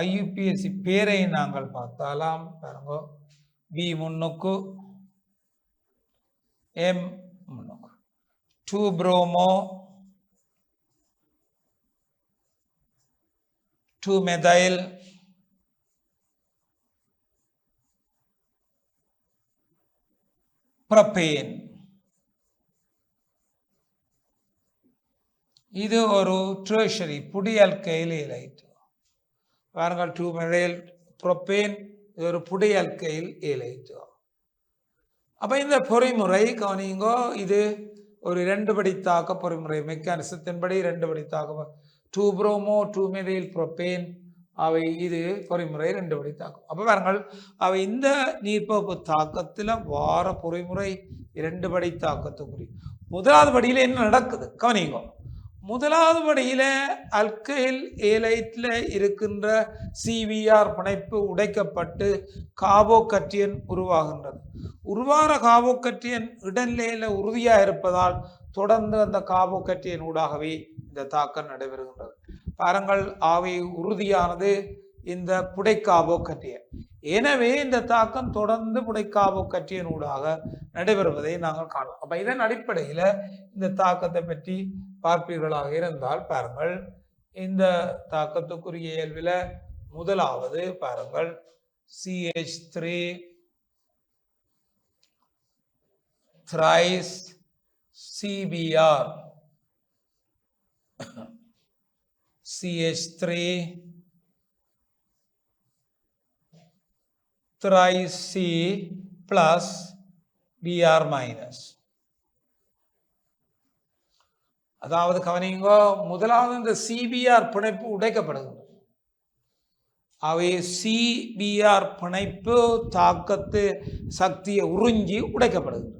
IUPAC பேரை நாங்கள் பார்த்தாலாம். பாருங்க, B முன்னுக்கு, M முன்னுக்கு, 2 bromo 2 methyl propane. இது ஒரு tertiary புடி alkyl halide. பாருங்கள், 2 methyl propane இது ஒரு புடி alkyl halide. அப்ப இந்த பொறிமுறை கவனிங்கோ, இது ஒரு 2 படி தாக்க பொறிமுறை. மெக்கானிசத்தின்படி 2 படி தாக்க 2 bromo 2 methyl propane அவை இது பொறிமுறை 2 படி தாக்கம். அப்ப பாருங்கள், அவை இந்த நீர்ப்பகுப்பு தாக்கத்துல வார பொறிமுறை 2 படி தாக்கத்துக்குரிய முதலாவது படியில என்ன நடக்குது கவனிங்கோ. முதலாவது படியில அல்கைல் ஏலைட்ல இருக்கின்ற CBr பிணைப்பு உடைக்கப்பட்டு கார்போகட்டியன் உருவாகின்றது. உருவாகிற கார்போகட்டியன் இடைநிலையில உறுதியா இருப்பதால் தொடர்ந்து அந்த கார்போகட்டியன் ஊடாகவே இந்த தாக்கம் நடைபெறுகின்றது. பாருங்கள், ஆவை உறுதியானது இந்த புடை கார்போகட்டியன். எனவே இந்த தாக்கம் தொடர்ந்து புடை கார்போகட்டியன் ஊடாக நடைபெறுவதை நாங்கள் காணலாம். அப்ப இதன் அடிப்படையில இந்த தாக்கத்தை பற்றி பார்ப்பீர்களாக இருந்தால் பாருங்கள், இந்த தாக்கத்துக்குரிய இயல்பில முதலாவது பாருங்கள் CH3 thrice CBr CH3 thrice C plus Br minus. அதாவது கவனிங்கோ, முதலாவது இந்த CBr பிணைப்பு உடைக்கப்படுகிறது. அவை CBr பிணைப்பு தாக்கத்து சக்தியை உறிஞ்சி உடைக்கப்படுகிறது.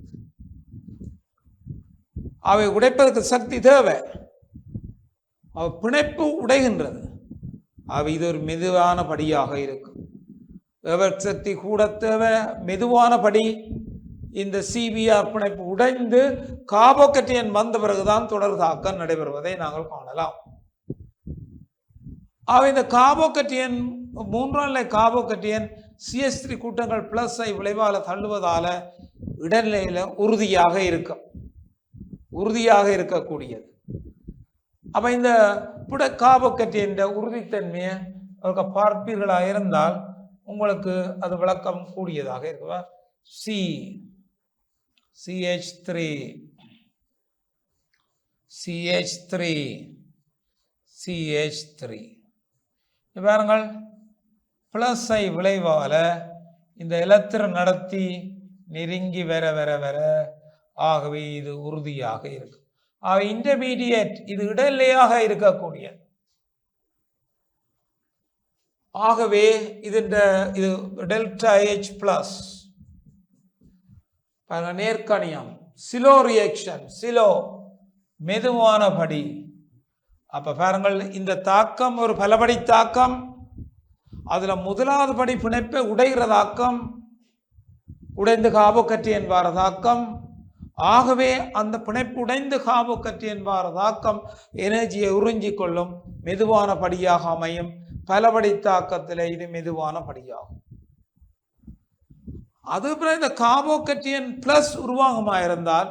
அவை உடைப்பதற்கு சக்தி தேவை. அவை பிணைப்பு உடைகின்றது. அவை இது ஒரு மெதுவான படியாக இருக்கும். சக்தி கூட தேவை, மெதுவான படி. இந்த CBr பிணைப்பு உடைந்து கார்போகட்டியன் வந்த பிறகுதான் தொடர் தாக்கம் நடைபெறுவதை நாங்கள் காணலாம். இந்த கார்போகட்டியன் 3ஆம் நிலை கார்போகட்டியன் CH3 கூட்டங்கள் பிளஸ் விளைவால தள்ளுவதால இடைநிலையில உறுதியாக இருக்கக்கூடியது. அப்ப இந்த கார்போகட்டியன் உறுதித்தன்மையை பார்ப்பீர்களாக இருந்தால் உங்களுக்கு அது விளக்கம் கூடியதாக இருக்குவா. CH3 பாருங்கள், பிளஸை விளைவால இந்த எலக்ட்ரான் நடத்தி நெருங்கி வர வர வர ஆகவே இது உறுதியாக இருக்கு. இன்டர்மீடியேட் இது இடைநிலையாக இருக்கக்கூடிய, ஆகவே இது டெல்டா H பிளஸ் நேர்கணியம், சிலோ ரியாக்ஷன், சிலோ மெதுவான படி. அப்ப பாருங்கள், இந்த தாக்கம் ஒரு பலபடி தாக்கம். அதுல முதலாவது படி பிணைப்பை உடைகிற தாக்கம், உடைந்து கார்போகேட்டையன் வார தாக்கம். ஆகவே அந்த பிணைப்பு உடைந்து கார்போகேட்டையன் வார தாக்கம் எனர்ஜியை உறிஞ்சிக் கொள்ளும், மெதுவான படியாக அமையும். பலபடி தாக்கத்தில் இது மெதுவான படியாகும். அதுபோல இந்த கார்போகேட்டையன் பிளஸ் உருவாகமா இருந்தால்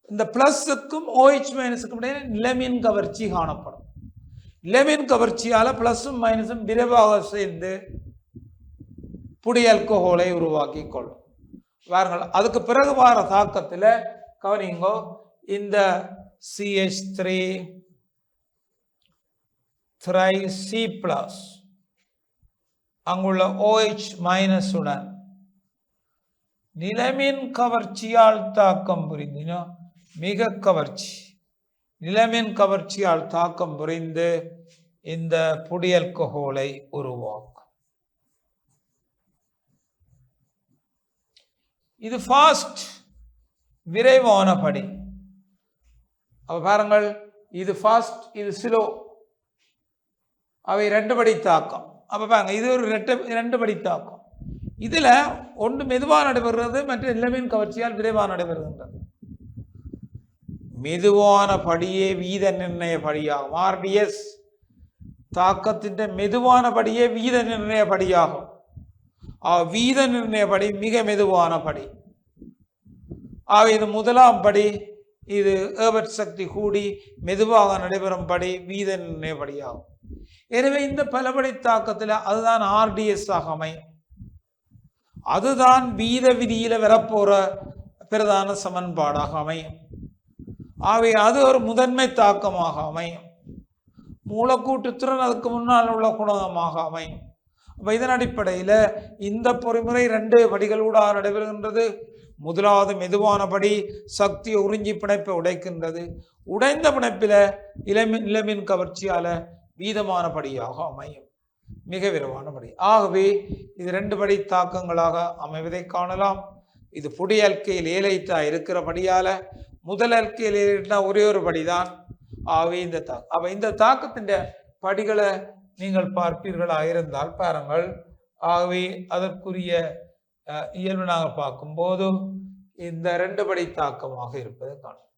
இந்த பிளஸுக்கும் OH மைனஸுக்கும் இடையே நிலைமின் கவர்ச்சி காணப்படும். நிலைமின் கவர்ச்சியால பிளஸும் மைனஸும் விரைவாக சேர்ந்து புடி ஆல்கஹோலை உருவாக்கி கொள்ளும். பாருங்கள், அதுக்கு பிறகு வார தாக்கத்தில் கவனிங்கோ, இந்த CH3 அங்குள்ள OH மைனஸ் உடன் நிலைமின் கவர்ச்சியால் தாக்கம் புரிந்தினோ, மிக கவர்ச்சி, நிலைமின் கவர்ச்சியால் தாக்கம் புரிந்து இந்த புடி ஆல்கஹோலை உருவாக்கும். இது ஃபாஸ்ட், விரைவான படி. அப்ப பாருங்கள், இது ஃபாஸ்ட், இது ஸ்லோ, அவை ரெண்டு படி தாக்கம். அப்ப பாருங்க, இது ஒரு ரெண்டு படி தாக்கம். இதுல ஒன்று மெதுவாக நடைபெறுகிறது, மற்ற நிலைமின் கவர்ச்சியால் விரைவாக நடைபெறுகின்றது. மெதுவான படியே வீத நிர்ணய படியாகும். RDS தாக்கத்தின் மெதுவான படியே வீத நிர்ணய படியாகும். வீத நிர்ணய படி மிக மெதுவான படி. இது முதலாம் படி, இது ஏபர்ட் சக்தி கூடி மெதுவாக நடைபெறும் படி வீத நிர்ணய படியாகும். எனவே இந்த பலபடி தாக்கத்தில் அதுதான் RDS ஆக அமையும். அதுதான் வீத விதியில வரப்போற பிரதான சமன்பாடாக அமையும். ஆகவே அது ஒரு முதன்மை தாக்கமாக அமையும். மூலக்கூட்டு திறன் அதுக்கு முன்னால் உள்ள குணகமாக அமையும். அப்ப இதன் அடிப்படையில் இந்த பொறிமுறை ரெண்டு படிகளூடாக நடைபெறுகின்றது. முதலாவது மெதுவான படி சக்தியை உறிஞ்சி பிணைப்பை உடைக்கின்றது. உடைந்த பிணைப்பில நிலைமின் கவர்ச்சியால வீதமான படியாக அமையும், மிக விரைவான படி. ஆகவே இது ரெண்டு படி தாக்கங்களாக அமைவதை காணலாம். இது புடி ஆல்கைல் ஏலைட்டா இருக்கிறபடியால முதல் ஆல்கைல் ஏலைட்டா ஒரே ஒரு படிதான். ஆகவே இந்த தாக்கம், அப்ப இந்த தாக்கத்தின் படிகளை நீங்கள் பார்ப்பீர்களாக இருந்தால் பாருங்கள். ஆகவே அதற்குரிய இயல்பு நாங்கள் பார்க்கும்போது இந்த ரெண்டு படி தாக்கமாக இருப்பதை காணும்.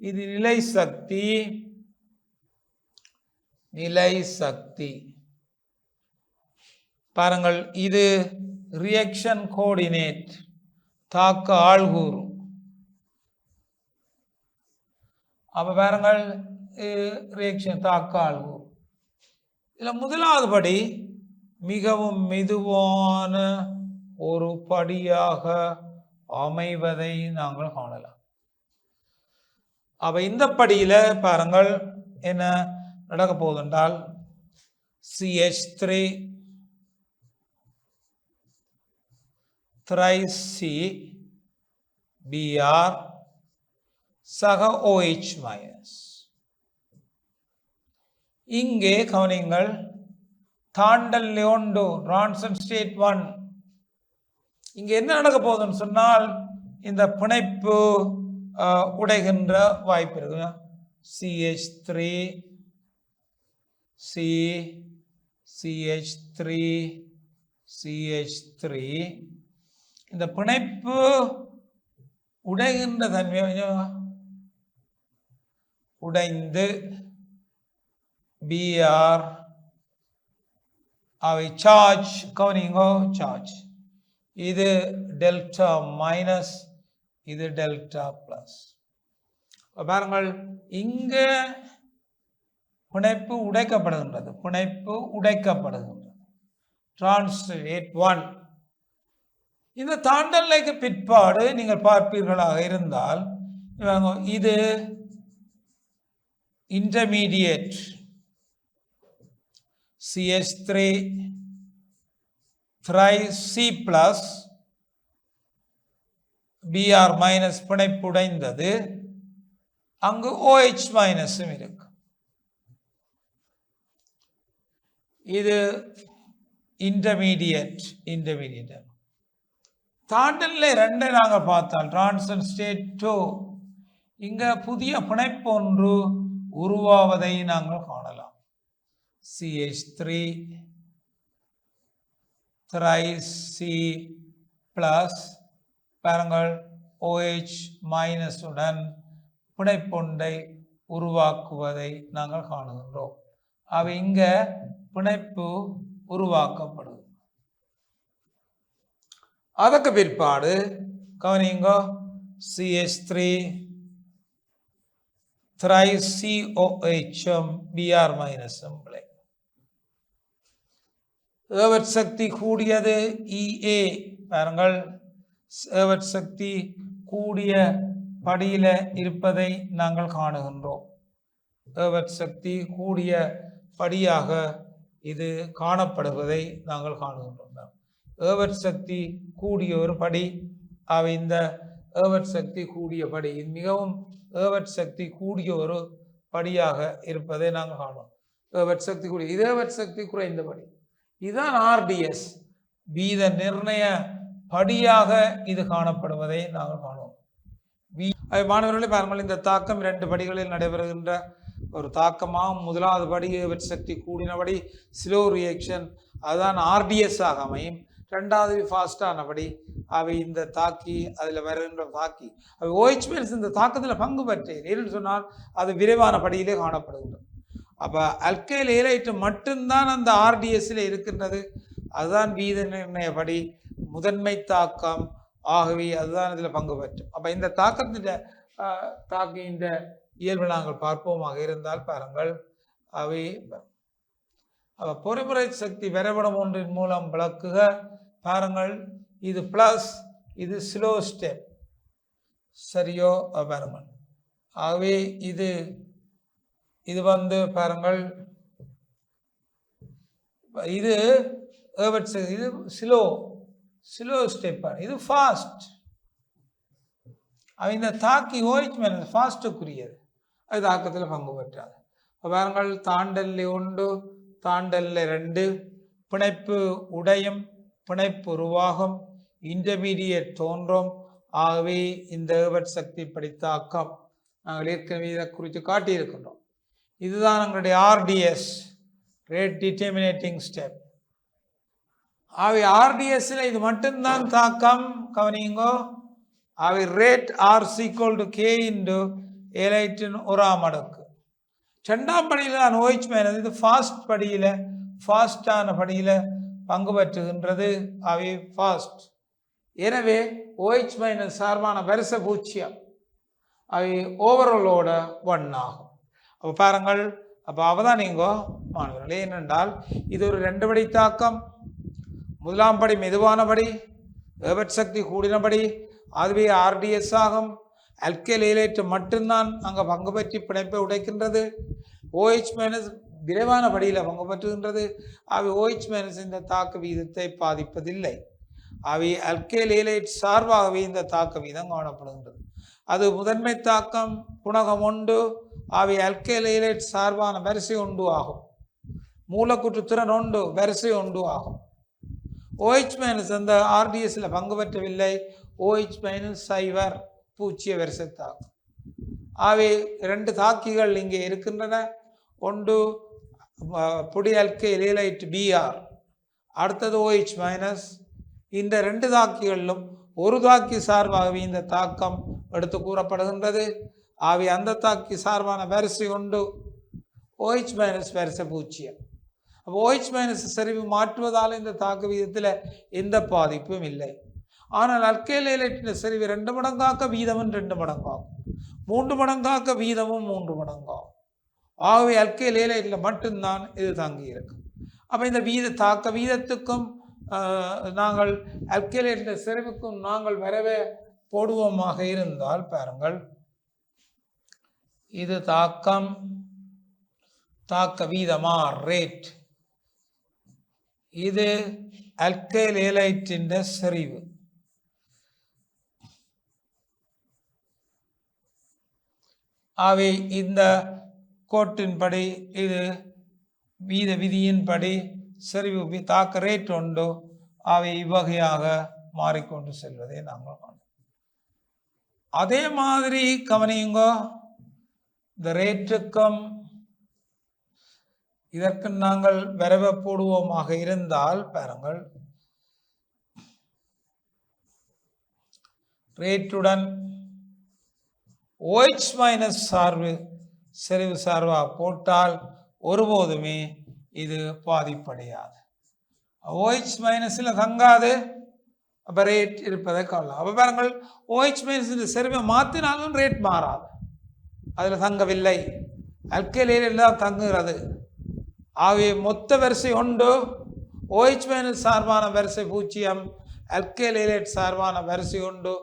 இது நிலை சக்தி பாருங்கள். இது ரியாக்ஷன் கோஆர்டினேட், தாக்க ஆள்கூறு. அப்ப பாருங்கள், ரியாக்ஷன் தாக்க ஆள்கூறு. இதுல முதலாவது படி மிகவும் மெதுவான ஒரு படியாக அமைவதை நாங்கள் காணலாம். அப்ப இந்த படியில பாருங்கள் என்ன நடக்க போகுதென்றால், CH3 3CBr சக OH மைனஸ். இங்கே கவனிங்கள், தாண்டல் லியோண்டோ ரான்சன் ஸ்டேட் 1. இங்க என்ன நடக்க போகுதுன்னு சொன்னால், இந்த பிணைப்பு உடைகின்ற வாய்ப்பு இருக்கு. CH3 CH3 இந்த பிணைப்பு உடைகின்ற தன்மை உடைந்து Br அவை சார்ஜ், கவனிங்கோ சார்ஜ். இது டெல்டா மைனஸ், இது டெல்டா பிளஸ். பாருங்கள், இங்க பிணைப்பு உடைக்கப்படுகின்றது. டிரான்ஸ்லேட் 1. இந்த தாண்டலுக்கு பிற்பாடு நீங்கள் பார்ப்பீர்களாக இருந்தால் இது intermediate CH3 thrice C plus Br minus பிணைப்புடைந்தது, அங்கு OH மைனஸும் இருக்கு. இது இன்டர்மீடியேட். தாண்டல்ல 2 நாங்கள் பார்த்தால் டிரான்சிஷன் ஸ்டேட் 2, இங்க புதிய பிணைப்பு ஒன்று உருவாவதை நாங்கள் காணலாம். CH3 thrice C plus பாருங்கள் OH மைனஸ் உடன் பிணைப்பொன்றை உருவாக்குவதை நாங்கள் காணுகின்றோம். அவை இங்க பிணைப்பு உருவாக்கப்படுது. அதற்கு பிற்பாடு கவனிங்க, CH3 thrice COH Br minus ஏவற் சக்தி கூடியது EA. பாருங்கள், ஏவற் சக்தி கூடிய படியில இருப்பதை நாங்கள் காணுகின்றோம். ஏவற் சக்தி கூடிய படியாக இது காணப்படுவதை நாங்கள் காணுகின்றோம். ஏவற் சக்தி கூடிய ஒரு படி, அவை இந்த ஏவற் சக்தி கூடிய படி மிகவும் ஏவற் சக்தி கூடிய ஒரு படியாக இருப்பதை நாங்கள் காணுவோம். ஏவற் சக்தி கூடிய, இது ஏவற் சக்தி குறைந்த படி. இதுதான் RDS வீத நிர்ணய படியாக இது காணப்படுவதை நாங்கள் காணுவோம். மாணவர்களே பாருங்கள், இந்த தாக்கம் 2 படிகளில் நடைபெறுகின்ற ஒரு தாக்கமாகும். முதலாவது படி ஏவற் சக்தி கூடினபடி ஸ்லோ ரியாக்ஷன், அதுதான் RDS ஆக அமையும். 2வது ஃபாஸ்டானபடி அவை இந்த தாக்கி அதில் வருகின்ற தாக்கி அவை OH மைனஸ் இந்த தாக்கத்தில் பங்கு பெற்றேன் சொன்னால் அது விரைவான படியிலே காணப்படுகின்றது. அப்போ அல்கைல் ஏலைட்டு மட்டும்தான் அந்த RDSல இருக்கின்றது. அதுதான் வீத நிர்ணய படி, முதன்மை தாக்கம். ஆகவே அதுதான் இதில் பங்கு பெற்றும். அப்போ இந்த தாக்கத்தின் தாக்கி இந்த இயல்பு நாங்கள் பார்ப்போமாக இருந்தால் பாருங்கள், அவை பொறிமுறை சக்தி வரைபடம் ஒன்றின் மூலம் விளக்குக. பாருங்கள், இது பிளஸ், இது ஸ்லோ ஸ்டெப், சரியோ? பாருங்கள், ஆகவே இது பாருங்கள், இது இது ஸ்லோ ஸ்டெப், இது ஃபாஸ்ட். இந்த தாக்கி OH மைனஸ் ஃபாஸ்ட்டுக்குரியது, அது தாக்கத்தில் பங்கு பெற்றாது. பாருங்கள், தாண்டல்ல 1, தாண்டல்ல 2 பிணைப்பு உடையும், பிணைப்பு உருவாகும், இன்டர்மீடியேட் தோன்றும். ஆகவே இந்த ஏவற் சக்தி படித்தாக்கம் நாங்கள் ஏற்கனவே இதை குறித்து காட்டியிருக்கின்றோம். இதுதான் எங்களுடைய RDS, ரேட் டிட்டர்மினேட்டிங் ஸ்டெப். ஆகவே RDSல இது மட்டும்தான் தாக்கம். கவனிங்கோ, ஆகவே ரேட் R=K × ஏலைட்டின் 1ஆம் அடுக்கு. 2ஆம் படியில் தான் OH மைனஸ், இது ஃபாஸ்ட் படியில், ஃபாஸ்டான படியில் பங்கு பெற்றுகின்றது. அவை ஃபாஸ்ட். எனவே OH மைனஸ் சார்பான வரிச பூஜ்ஜியம், அவை ஓவரோலோட 1 ஆகும். அப்போ பாருங்கள், அப்போ அவதானிங்கோ மாணவர்களே, ஏனென்றால் இது ஒரு 2 படி தாக்கம். முதலாம் படி மெதுவான படி, ஏவற் சக்தி கூடினபடி, அதுவே RDS ஆகும். அல்கைல் ஏலைட்டு மட்டும்தான் அங்கே பங்கு பெற்றி பிணைப்பை உடைக்கின்றது. OH மைனஸ் விரைவான படியில் பங்கு பெற்றுகின்றது. அவை OH மைனஸ் இந்த தாக்க வீதத்தை பாதிப்பதில்லை. அவை அல்கைல் ஏலைட் சார்பாகவே இந்த தாக்க வீதம் காணப்படுகின்றது. அது முதன்மை தாக்கம், குணகம் 1. அவை அல்கைல் ஏலைட் சார்பான வரிசை 1 ஆகும். மூலக்கூற்று திறன் 1, வரிசை 1 ஆகும். OH மைனஸ் அந்த RDSல பங்கு பெற்றவில்லை. OH மைனஸ் 0 பூச்சிய வரிசை தாக்கம். அவை 2 தாக்கிகள் இங்கே இருக்கின்றன. ஒன்று பொடி அல்கைல் ஏலைட் Br, அடுத்தது OH மைனஸ். இந்த 2 தாக்கிகளிலும் ஒரு தாக்கி சார்பாகவே இந்த தாக்கம் எடுத்து கூறப்படுகின்றது. அவை அந்த தாக்கி சார்பான வரிசை 1, OH மைனஸ் வரிசை பூஜ்ஜியம். அப்போ OH மைனஸ் சரிவு மாற்றுவதால் இந்த தாக்க வீதத்தில் எந்த பாதிப்பும் இல்லை. ஆனால் அல்கைல் ஏலைட்டின் சரிவு 2 மடங்காக்க வீதமும் 2 மடங்காகும், 3 மடங்காக்க வீதமும் 3 மடங்காகும். ஆகவே அல்கைல் ஏலைட்டில் மட்டும்தான் இது தங்கி இருக்கும். அப்போ இந்த தாக்க வீதத்துக்கும் நாங்கள் அல்கைலேட் செறிவுக்கும் நாங்கள் வரவே போடுவோமாக இருந்தால் பாருங்கள், இது தாக்க வீதமா ரேட், இது அல்கைல் ஏலைட்டின் செறிவு. அவை இந்த கோட்டின்படி இது வீத விதியின்படி செறிவு தாக்க ரேட் உண்டோ அவை இவ்வகையாக மாறிக்கொண்டு செல்வதை நாங்கள் காணோம். அதே மாதிரி கவனியுங்கோ, இந்த ரேட்டுக்கும் இதற்கு நாங்கள் வரவை போடுவோமாக இருந்தால் பாருங்கள், ரேட்டுடன் OH மைனஸ் சார்பு செறிவு சார்பாக போட்டால் ஒருபோதுமே இது பாதிப்படையாது. OH மைனஸில் தங்காது, அப்போ ரேட் இருப்பதை காணலாம். அப்போ பாருங்கள், OH மைனஸ் செறிவை மாற்றினாலும் ரேட் மாறாது, அதில் தங்கவில்லை. அல்கைலேட் எல்லாம் தங்குகிறது. ஆகவே மொத்த வரிசை ஒன்று, OH மைனஸ் சார்பான வரிசை 0, அல்கைலேட் சார்பான வரிசை 1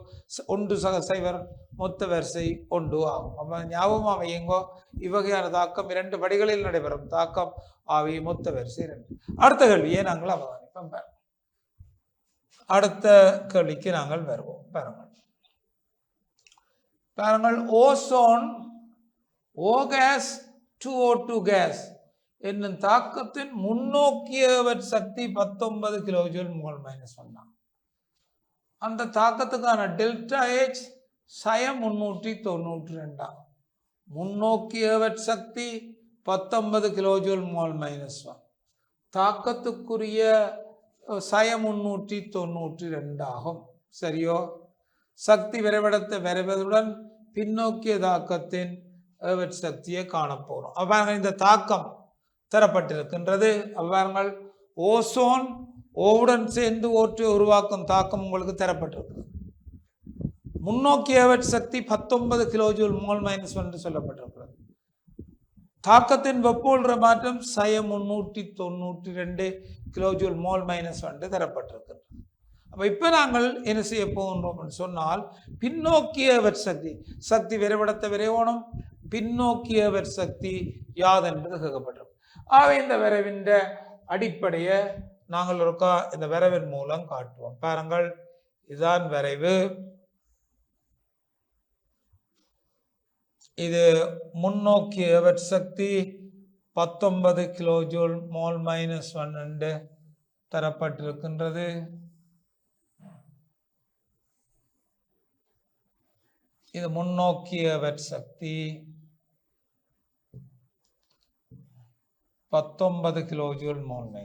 மொத்த வரிசை 1 ஆகும். அப்போ ஞாபகமாக வையுங்கோ, இவ்வகையான தாக்கம் 2 படிகளில் நடைபெறும் தாக்கம். ஆகவே மொத்த வரிசை 2. அடுத்த கேள்வியை நாங்கள் அவதானிப்போம். அடுத்த கேள்விக்கு நாங்கள் வருவோம். பாருங்கள், ozone O case 2O2 case என்னும் தாக்கத்தின் முன்னோக்கிய சக்தி 19 கிலோஜூல் மோல் -1. அந்த தாக்கத்துக்கான டெல்டா H 392. முன்னோக்கிய சக்தி 19 கிலோஜூல் மோல் -1. தாக்கத்துக்குரிய 392 ஆகும். சரியோ? சக்தி விரைவடத்தை விரைவதுடன் பின்னோக்கிய தாக்கத்தின் சக்தியை காணப்போறோம். அவ்வாறு இந்த தாக்கம் தரப்பட்டிருக்கின்றது. அவ்வாறு ஓசோன் ஓவுடன் சேர்ந்து ஓற்றை உருவாக்கும் தாக்கம் உங்களுக்கு தரப்பட்டிருக்கிறது. முன்னோக்கிய சக்தி 19 கிலோஜூல் மோல் -1 சொல்லப்பட்டிருக்கிறது. தாக்கத்தின் வெப்போல்ற மாற்றம் 392 கிலோஜூல் மோல் -1 தரப்பட்டிருக்கிறது. அப்போ இப்போ நாங்கள் என்ன செய்ய போகின்றோம் சொன்னால், பின்னோக்கிய சக்தி விரைவடத்தை விரைவோணும், பின்னோக்கிய சக்தி யாது என்பது கேட்கப்பட்டிருக்கும். ஆகவே இந்த விரைவின் அடிப்படையை நாங்கள் ஒருக்கா இந்த விரைவின் மூலம் காட்டுவோம். பாருங்கள், இதுதான் விரைவு. இது முன்னோக்கிய சக்தி 19 கிலோஜூல் மோல் -1 தரப்பட்டிருக்கின்றது. இது முன்னோக்கிய சக்தி 19 கிலோஜூல் மோல் -.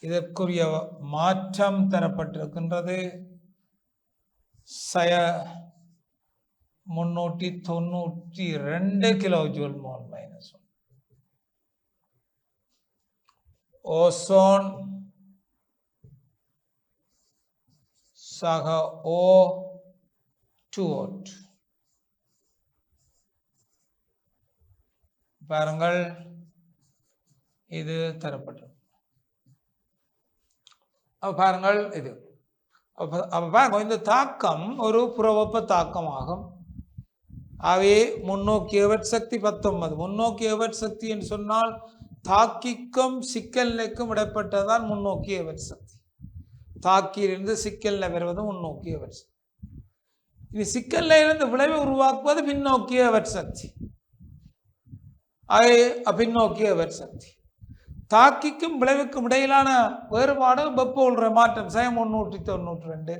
இதற்குரிய மாற்றம் தரப்பட்டிருக்கின்றது. 392 கிலோஜூல் மோல் -1. Ozone O2O2. பாருங்கள், இது தரப்பட்டது. பாருங்கள், இது பாருங்க, இந்த தாக்கம் ஒரு புறவெப்ப தாக்கமாகும். ஆகவே முன்னோக்கிய சக்தி 19. முன்னோக்கிய சக்தி என்று சொன்னால் தாக்கிக்கும் சிக்கல் நிலைக்கும் இடைப்பட்டதான் முன்னோக்கிய சக்தி. தாக்கியிலிருந்து சிக்கல்ல வருவது முன்னோக்கிய சக்தி. இது சிக்கல்ல இருந்து விளைவை உருவாக்குவது பின்னோக்கிய சக்தி. பின்னோக்கிய சக்தி. தாக்கிக்கும் விளைவுக்கும் இடையிலான வேறுபாடு வெப்ப உள்ற மாற்றம் 392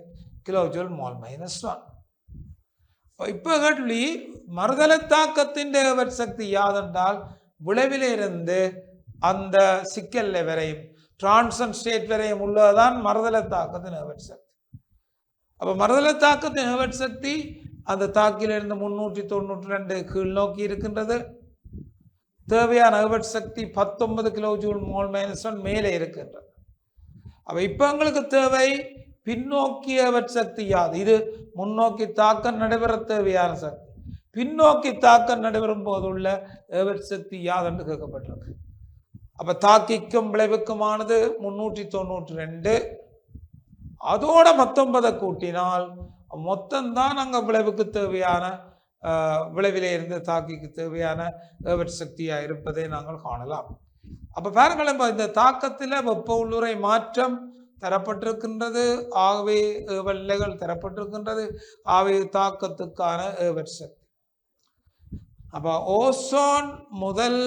கிலோஜூல் மோல் -1. இப்போ கேள்வி, மறுதள தாக்கத்தின் சக்தி யாதென்றால் விளைவிலிருந்து அந்த சிக்கல்ல வரையும் டிரான்சன் ஸ்டேட் வரையும் உள்ளதுதான் மறுதள தாக்கத்தின் சக்தி. அப்போ மறுதள தாக்கத்தின் சக்தி அந்த தாக்கிலிருந்து 392 கீழ் நோக்கி இருக்கின்றது. தேவையான சக்தி 19 கிலோஜூல் மோல் -1 மேலே இருக்கின்றது. அப்ப இப்ப எங்களுக்கு தேவை பின்னோக்கிய சக்தி யாது? இது முன்னோக்கி தாக்கம் நடைபெற தேவையான சக்தி. பின்னோக்கி தாக்கம் நடைபெறும் போதுள்ள ஏவற் சக்தி யாதென்று கேட்கப்பட்டிருக்கு. அப்ப தாக்கிக்கும் விளைவுக்குமானது 392. அதோட 19 கூட்டினால் மொத்தம்தான் அங்க விளைவுக்கு தேவையான விளைவிலே இருந்து தாக்கிக்கு தேவையான ஏவற் சக்தியா இருப்பதை நாங்கள் காணலாம். அப்ப பாருங்களேன், இந்த தாக்கத்துல வெப்ப உள்ளுறை மாற்றம் தரப்பட்டிருக்கின்றது, ஆகவே ஏவல்கள் தரப்பட்டிருக்கின்றது, ஆகவே தாக்கத்துக்கான ஏவற் சக்தி. அப்ப ஓசோன் முதல்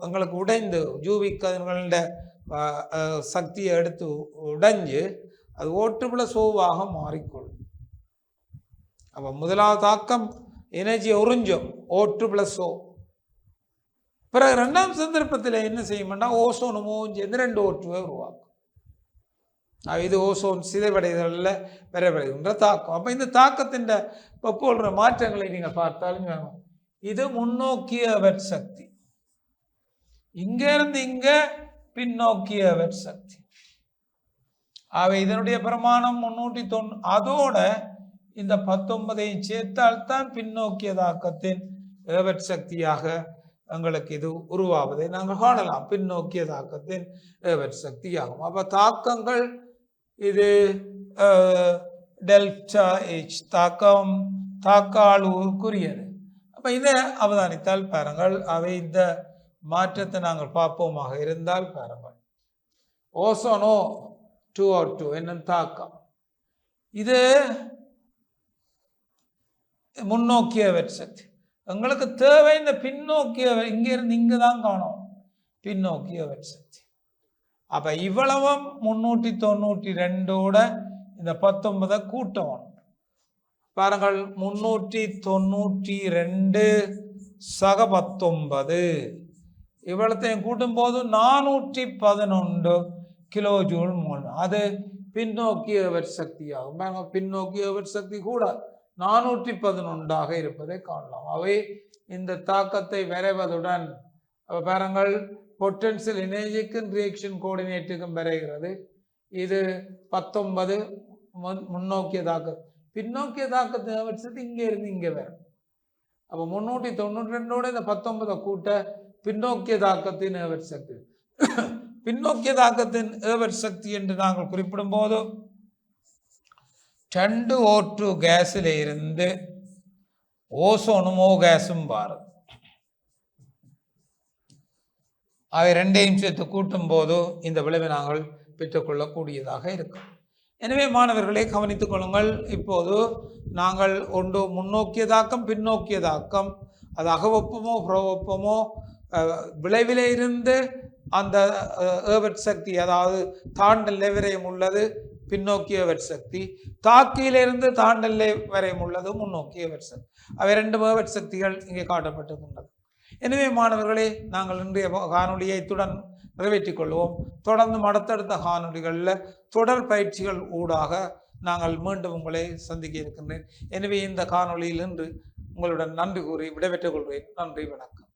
எங்களுக்கு உடைந்து யூவி கதிர்கள சக்தியை எடுத்து உடைஞ்சு அது O+Oவாக மாறிக்கொள்ளும். அப்ப முதலாவது தாக்கம் எனர்ஜி உறிஞ்சும் O+O. பிறகு இரண்டாம் சந்தர்ப்பத்தில் என்ன செய்யும்னா ஓசோனும் சேர்ந்து 2 O2 உருவாக்கும். இது ஓசோன் சிதைவடைதலில் விரைவடைகின்ற தாக்கம். அப்ப இந்த தாக்கத்தின் வெப்ப மாற்றங்களை நீங்க பார்த்தாலும் இது முன்னோக்கிய ஏவற் சக்தி, இங்க இருந்து இங்க பின்னோக்கிய ஏவற் சக்தி. அவை இதனுடைய பிரமாணம் 390. அதோட இந்த 19ஐயும் சேர்த்தால்தான் பின்னோக்கிய தாக்கத்தின் ஏவற் சக்தியாக எங்களுக்கு இது உருவாவதை நாங்கள் காணலாம். பின்னோக்கிய தாக்கத்தின் ஏவற் சக்தியாகும். அப்ப தாக்கங்கள் இது டெல்டா H தாக்கம் தாக்க அளவுக்குரியது. அப்ப இதை அவதானித்தால் பாருங்கள், அவை இந்த மாற்றத்தை நாங்கள் பார்ப்போமாக இருந்தால் பாருங்கள், ஓசோனோ 2O2 என்னும் தாக்கம் இது முன்னோக்கிய ஏவற் சக்தி. எங்களுக்கு தேவை இந்த பின்னோக்கிய, இங்க இருந்து இங்க தான் காணும் பின்னோக்கிய ஏவற் சக்தி. அப்ப இவ்வளவும் 392ஓட இந்த 19 கூட்டணும். பாருங்கள், 392 சக 19 இவ்வளத்தையும் கூட்டும் போது 411 கிலோ ஜூல் மோல். அது பின்னோக்கிய ஏவற் சக்தியாகும். பின்னோக்கிய ஏவற் சக்தி கூட 411 இருப்பதை காணலாம். அவை இந்த தாக்கத்தை வரைவதுடன் பாருங்கள், பொட்டன்சியல் எனர்ஜிக்கும் ரியாக்ஷன் கோஆர்டினேட்டுக்கும் வரைகிறது. இது 19 முன்னோக்கிய தாக்கம். பின்னோக்கிய தாக்கத்தை வச்சது இங்கே இருந்து இங்கே வரும். அப்போ 392ஓட இந்த 19 கூட்ட பின்னோக்கிய தாக்கத்தின் ஏவற் சக்தி. பின்னோக்கிய தாக்கத்தின் ஏவற் சக்தி என்று நாங்கள் குறிப்பிடும் போது 2O2 கேஸில் இருந்து ஓசோனும் O கேஸும் பாருது. அவை ரெண்டையும் சேர்த்து கூட்டும் போது இந்த விளைவை நாங்கள் பெற்றுக்கொள்ளக்கூடியதாக இருக்கும். எனவே மாணவர்களை கவனித்துக் கொள்ளுங்கள். இப்போது நாங்கள் ஒன்று முன்னோக்கிய தாக்கம், பின்னோக்கிய தாக்கம், அது அகவெப்பமோ புறவெப்பமோ விளைவிலே இருந்து அந்த ஏவற் சக்தி, அதாவது தாண்டல் வரையும் உள்ளது பின்னோக்கிய ஏவற் சக்தி, தாக்கியிலிருந்து தாண்டல் வரையும் உள்ளது முன்னோக்கிய ஏவற் சக்தி. அவை 2 ஏவற் சக்திகள் இங்கே காட்டப்பட்டிருக்கின்றது. எனவே மாணவர்களே, நாங்கள் இன்றைய காணொலியை இத்துடன் நிறைவேற்றிக் கொள்வோம். தொடர்ந்து அடுத்தடுத்த காணொலிகளில் தொடர் பயிற்சிகள் ஊடாக நாங்கள் மீண்டும் உங்களை சந்திக்க இருக்கின்றேன். எனவே இந்த காணொலியில் இன்று உங்களுடன் நன்றி கூறி விடைபெற்றுக் கொள்கிறேன். நன்றி, வணக்கம்.